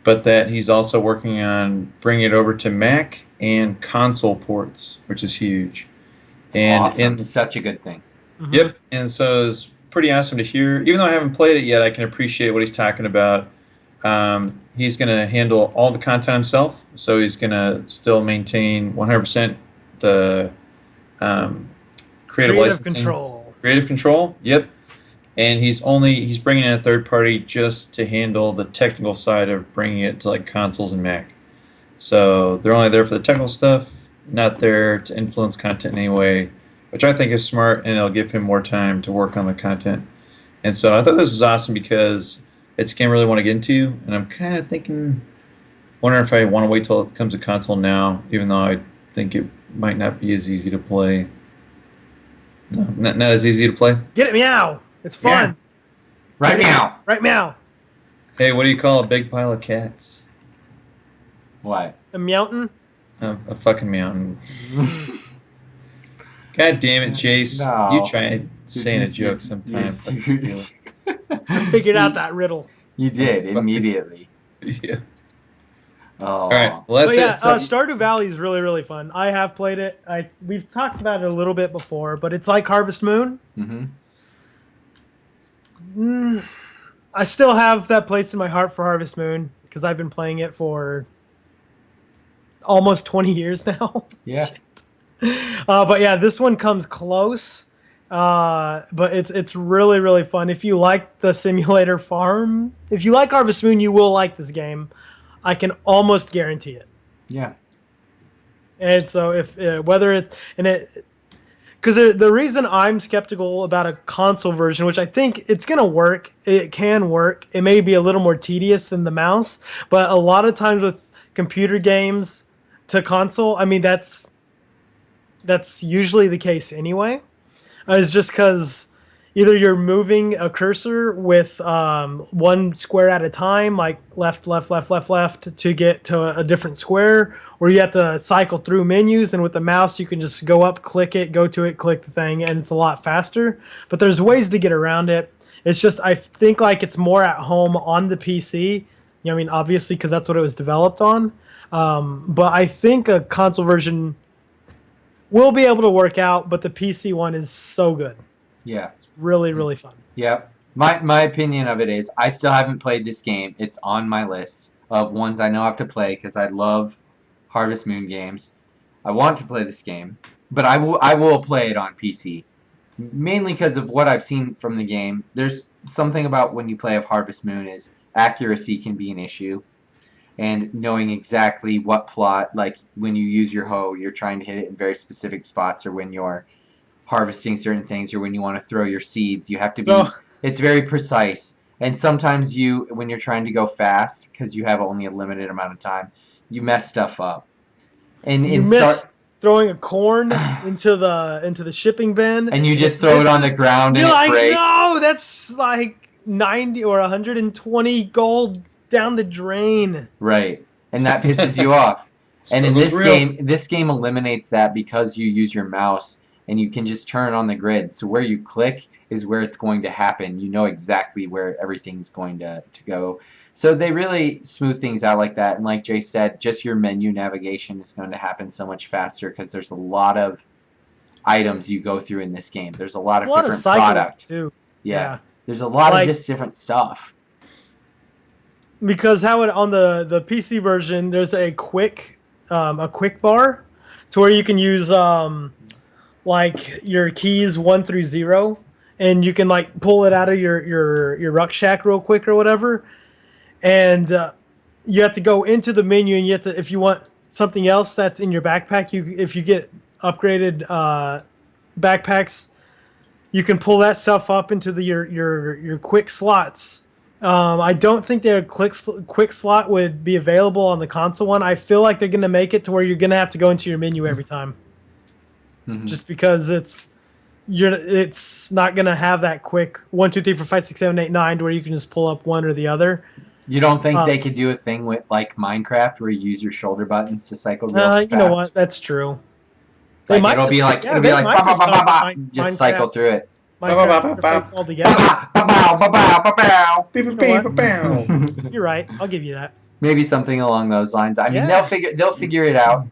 but that he's also working on bringing it over to Mac and console ports, which is huge. And Awesome. Such a good thing. Mhm. Yep, and so it's pretty awesome to hear. Even though I haven't played it yet, I can appreciate what he's talking about. He's going to handle all the content himself, so he's going to still maintain 100% the creative licensing. control. Creative control, yep. And he's bringing in a third party just to handle the technical side of bringing it to like consoles and Mac. So they're only there for the technical stuff, not there to influence content in any way, which I think is smart, and it'll give him more time to work on the content. And so I thought this was awesome because it's a game I really want to get into, and I'm kind of thinking wondering if I want to wait till it comes to console now, even though I think it might not be as easy to play. No, not as easy to play. Get it, meow. It's fun. Right now. Right meow. Hey, what do you call a big pile of cats? What? A mountain. A fucking mountain. God damn it, Chase! No. You try saying a joke sometime. Fucking steal it. Figured out that riddle. You did Fucking- immediately. Yeah. Oh. All right. Well, But that's yeah, it. So, Stardew Valley is really, really fun. I have played it. We've talked about it a little bit before, but it's like Harvest Moon. I still have that place in my heart for Harvest Moon because I've been playing it for almost 20 years now. Yeah. But yeah, this one comes close. But it's really, really fun. If you like the simulator farm, if you like Harvest Moon, you will like this game. I can almost guarantee it. Yeah. And so if whether it's because the reason I'm skeptical about a console version, which I think it's gonna work, it can work. It may be a little more tedious than the mouse, but a lot of times with computer games to console, I mean that's usually the case anyway. It's just because either you're moving a cursor with one square at a time, like left, left, left, left, left, to get to a different square, or you have to cycle through menus, and with the mouse you can just go up, click it, go to it, click the thing, and it's a lot faster. But there's ways to get around it. It's just I think like it's more at home on the PC. You know, I mean, obviously because that's what it was developed on. But I think a console version will be able to work out, but the PC one is so good. Yeah. It's really, really fun. Yep. My opinion of it is I still haven't played this game. It's on my list of ones I know I have to play because I love Harvest Moon games. I want to play this game, but I will play it on PC. Mainly because of what I've seen from the game. There's something about when you play of Harvest Moon is accuracy can be an issue. And knowing exactly what plot, like when you use your hoe, you're trying to hit it in very specific spots, or when you're harvesting certain things, or when you want to throw your seeds, you have to be it's very precise. And sometimes when you're trying to go fast because you have only a limited amount of time, you mess stuff up. And you miss throwing a corn into the shipping bin, and you just throw it on the ground and you're it like, breaks. no, that's like 90 or 120 gold down the drain. Right. And that pisses you off. And in Struggle's real. this game eliminates that because you use your mouse and you can just turn on the grid. So where you click is where it's going to happen. You know exactly where everything's going to go. So they really smooth things out like that. And like Jay said, just your menu navigation is going to happen so much faster because there's a lot of items you go through in this game. There's a lot of different product too. Yeah. There's a lot of just different stuff. Because how it on the PC version, there's a quick bar to where you can use like your keys 1 through 0, and you can like pull it out of your rucksack real quick or whatever, and you have to go into the menu, and you have to, if you want something else that's in your backpack, if you get upgraded backpacks, you can pull that stuff up into your quick slots. I don't think their quick slot would be available on the console one. I feel like they're going to make it to where you're going to have to go into your menu every time. Mm-hmm. Just because it's not going to have that quick 1, 2, 3, 4, 5, 6, 7, 8, 9 to where you can just pull up one or the other. You don't think they could do a thing with like Minecraft where you use your shoulder buttons to cycle real fast? You know what? That's true. Like, it'll be like bah, bah, bah, bah, just cycle through it. Minecraft all together. You're right. I'll give you that. Maybe something along those lines. I mean, they'll figure it out.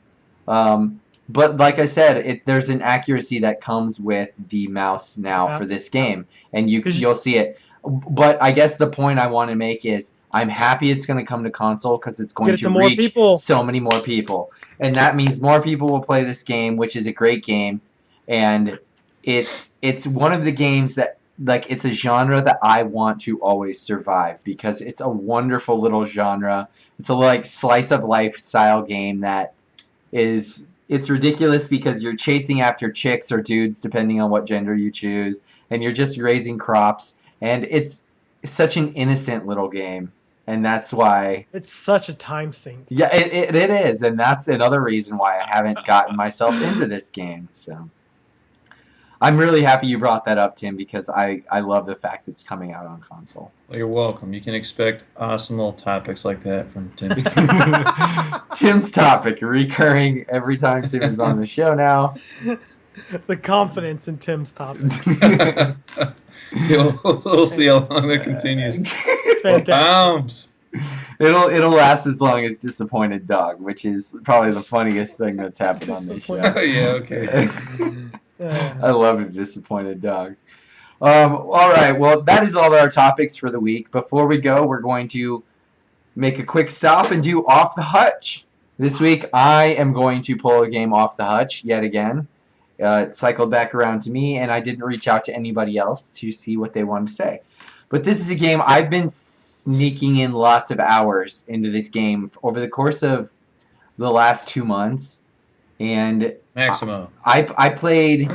But like I said, there's an accuracy that comes with the mouse now for this game, and you'll see it. But I guess the point I want to make is I'm happy it's going to come to console because it's going to reach so many more people, and that means more people will play this game, which is a great game, and it's one of the games that, like, it's a genre that I want to always survive because it's a wonderful little genre. It's a like slice of life style game that it's ridiculous because you're chasing after chicks or dudes depending on what gender you choose, and you're just raising crops, and it's such an innocent little game. and that's why. It's such a time sink. Yeah, it is, and that's another reason why I haven't gotten myself into this game. So I'm really happy you brought that up, Tim, because I love the fact it's coming out on console. Well, you're welcome. You can expect awesome little topics like that from Tim. Tim's topic, recurring every time Tim is on the show now. The confidence in Tim's topic. We'll see how long that continues. Fantastic. Bombs. It'll last as long as Disappointed Dog, which is probably the funniest thing that's happened on this show. Oh, yeah, okay. I love a Disappointed Dog. All right, well, that is all our topics for the week. Before we go, we're going to make a quick stop and do Off the Hutch. This week, I am going to pull a game off the hutch yet again. It cycled back around to me, and I didn't reach out to anybody else to see what they wanted to say. But this is a game I've been sneaking in lots of hours into this game over the course of the last 2 months, and Maximo. I played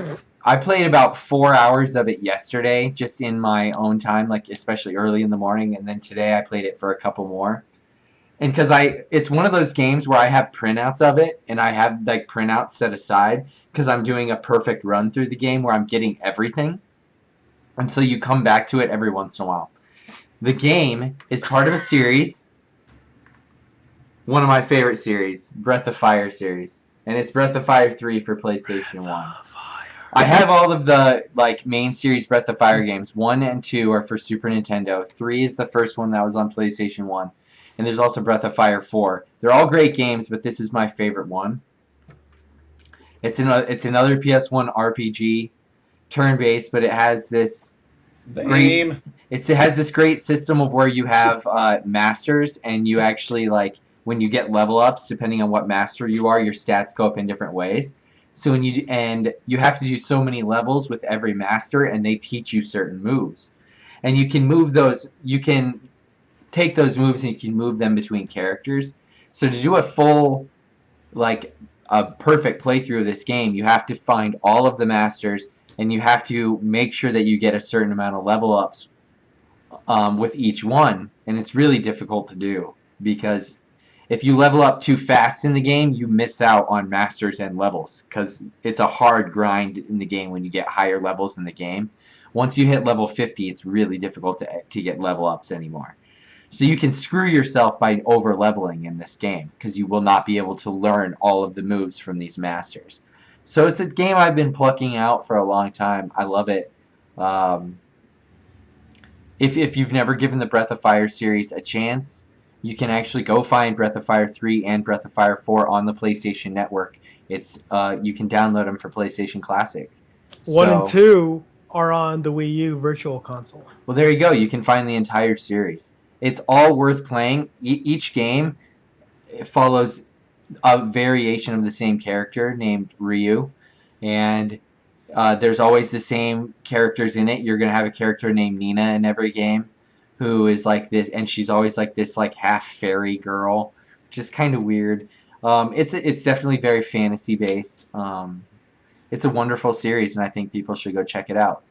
about 4 hours of it yesterday, just in my own time, like especially early in the morning, and then today I played it for a couple more. And because it's one of those games where I have printouts of it, and I have like printouts set aside because I'm doing a perfect run through the game where I'm getting everything. And so you come back to it every once in a while. The game is part of a series, one of my favorite series, Breath of Fire series. And it's Breath of Fire 3 for PlayStation 1. I have all of the main series Breath of Fire games. 1 and 2 are for Super Nintendo. 3 is the first one that was on PlayStation 1. And there's also Breath of Fire 4. They're all great games, but this is my favorite one. It's another PS1 RPG, turn-based, but it has this it has this great system of where you have masters, and you actually when you get level ups, depending on what master you are, your stats go up in different ways. So you have to do so many levels with every master, and they teach you certain moves, and you can move those. You can take those moves and you can move them between characters. So to do a full, a perfect playthrough of this game, you have to find all of the masters, and you have to make sure that you get a certain amount of level ups with each one. And it's really difficult to do, because if you level up too fast in the game, you miss out on masters and levels, because it's a hard grind in the game when you get higher levels in the game. Once you hit level 50, it's really difficult to get level ups anymore. So you can screw yourself by over-leveling in this game, because you will not be able to learn all of the moves from these masters. So it's a game I've been plucking out for a long time. I love it. If you've never given the Breath of Fire series a chance, you can actually go find Breath of Fire 3 and Breath of Fire 4 on the PlayStation Network. It's you can download them for PlayStation Classic. 1 and 2 are on the Wii U Virtual Console. Well, there you go. You can find the entire series. It's all worth playing. Each game follows a variation of the same character named Ryu, and there's always the same characters in it. You're going to have a character named Nina in every game, who is like this, and she's always like this half fairy girl, which is kind of weird. It's definitely very fantasy based. It's a wonderful series, and I think people should go check it out.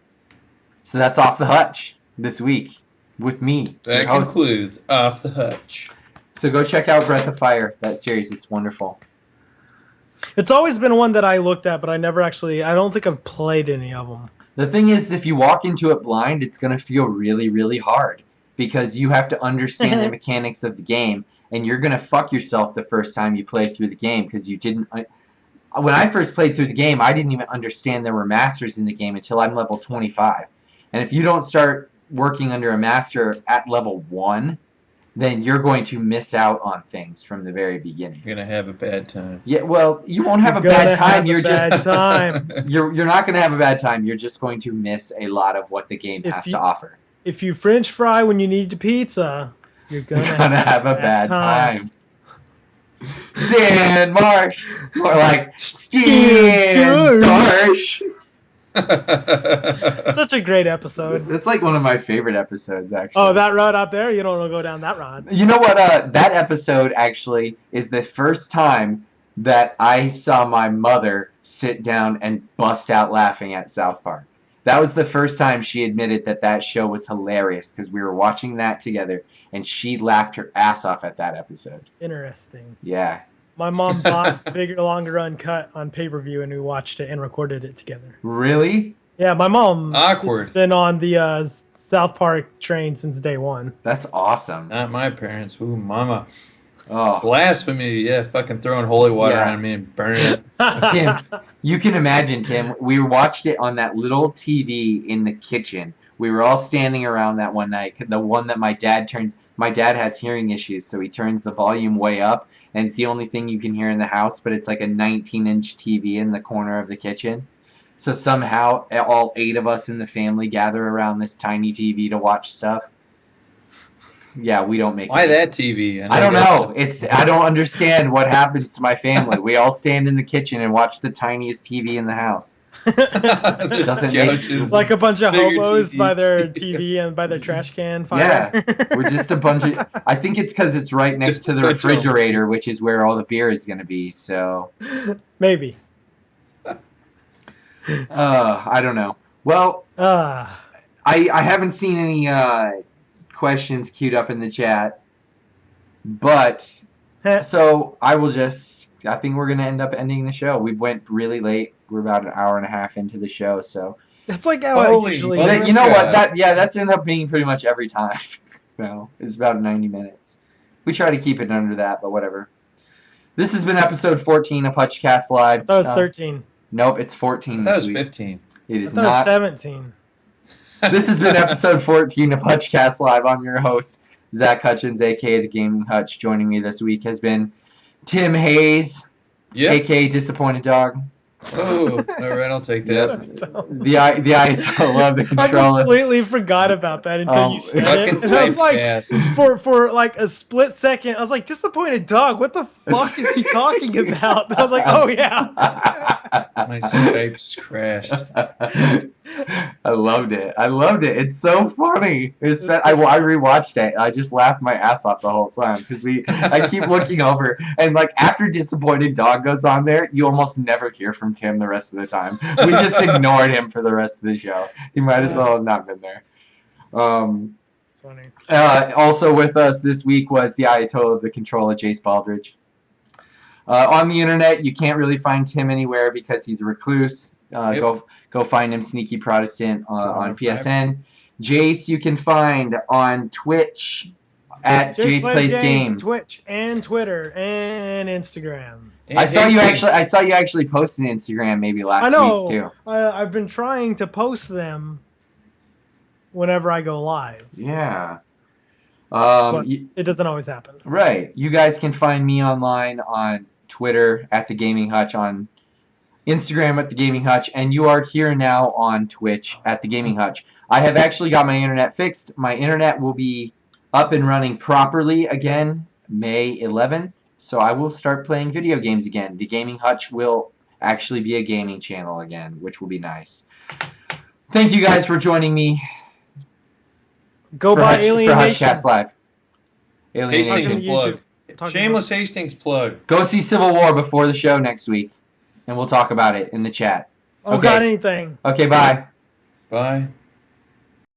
So that's Off the Hutch this week with me. That concludes Off the Hutch. So go check out Breath of Fire, that series. It's wonderful. It's always been one that I looked at, but I don't think I've played any of them. The thing is, if you walk into it blind, it's going to feel really, really hard, because you have to understand the mechanics of the game, and you're going to fuck yourself the first time you play through the game, because you didn't... When I first played through the game, I didn't even understand there were masters in the game until I'm level 25. And if you don't start working under a master at level 1, then you're going to miss out on things from the very beginning. You're going to have a bad time. Yeah, well, you won't have a bad time. You're not going to have a bad time. You're just going to miss a lot of what the game has to offer. If you French fry when you need pizza, you're going to have a bad time. Sandmarsh, more like Standarsh. Such a great episode. It's like one of my favorite episodes, actually. Oh, that road out there? You don't want to go down that road. You know what? That episode actually is the first time that I saw my mother sit down and bust out laughing at South Park. That was the first time she admitted that show was hilarious because we were watching that together, and she laughed her ass off at that episode. Interesting. Yeah. My mom bought Bigger, Longer, Uncut on pay-per-view, and we watched it and recorded it together. Really? Yeah, my mom Awkward. has been on the South Park train since day one. That's awesome. Not my parents. Ooh, mama. Oh. Blasphemy. Yeah, fucking throwing holy water Yeah. on me and burning it. Tim, you can imagine, Tim, we watched it on that little TV in the kitchen. We were all standing around that one night, the one that my dad turns. My dad has hearing issues, so he turns the volume way up, and it's the only thing you can hear in the house, but it's like a 19-inch TV in the corner of the kitchen. So somehow, all 8 of us in the family gather around this tiny TV to watch stuff. Yeah, we don't make Why any that TV? I don't know. I don't understand what happens to my family. We all stand in the kitchen and watch the tiniest TV in the house. There's Doesn't couches. make- Like a bunch of Bigger hobos by TVs. their TV and by their trash can fire. Yeah, we're just a bunch of. I think it's because it's right next Just to the a bunch of- refrigerator, which is where all the beer is going to be. So, Maybe. I don't know. Well, I haven't seen any questions queued up in the chat, but so I will just. I think we're gonna end up ending the show. We went really late. We're about an hour and a half into the show, so. That's like how Holy I usually. mother- You know what? God. That's ended up being pretty much every time. No, it's about 90 minutes. We try to keep it under that, but whatever. This has been episode 14 of HutchCast Live. That was 13. Nope, it's 14 That this was week. 15. It I is thought it was not. 17. This has been episode 14 of HutchCast Live. I'm your host, Zach Hutchins, aka the Gaming Hutch. Joining me this week has been Tim Hayes, Yep. aka Disappointed Dog. Oh, all right, I'll take that. The Ayatollah of the I controller. completely forgot about that until you said it. Fucking And I was like, typecast. for like a split second, I was like, disappointed dog. What the fuck is he talking about? I was like, oh yeah. My Skype's crashed. I loved it. It's so funny. I rewatched it. I just laughed my ass off the whole time because I keep looking over and like after Disappointed Dog goes on there, you almost never hear from Tim the rest of the time. We just ignored him for the rest of the show. He might as well have not been there. It's funny. Also with us this week was the Ayatollah of the controller, Jace Baldridge. On the internet, you can't really find Tim anywhere because he's a recluse. Yep. Go find him, Sneaky Protestant, on PSN. Jace, you can find on Twitch at Jace Plays Games. Twitch and Twitter and Instagram. I saw you actually post an Instagram maybe last I know. week too. I've been trying to post them whenever I go live, Yeah. but it doesn't always happen. Right. You guys can find me online on Twitter at The Gaming Hutch, on Instagram at The Gaming Hutch, and you are here now on Twitch at The Gaming Hutch. I have actually got my internet fixed. My internet will be up and running properly again May 11th, so I will start playing video games again. The Gaming Hutch will actually be a gaming channel again, which will be nice. Thank you guys for joining me. Go for buy Hutch, Alien for Nation. HutchCast Live. Alien Hastings Nation. Talking plug. YouTube. Talking Shameless Hastings plug. Go see Civil War before the show next week, and we'll talk about it in the chat. Oh, Okay. got anything? Okay, bye. Bye.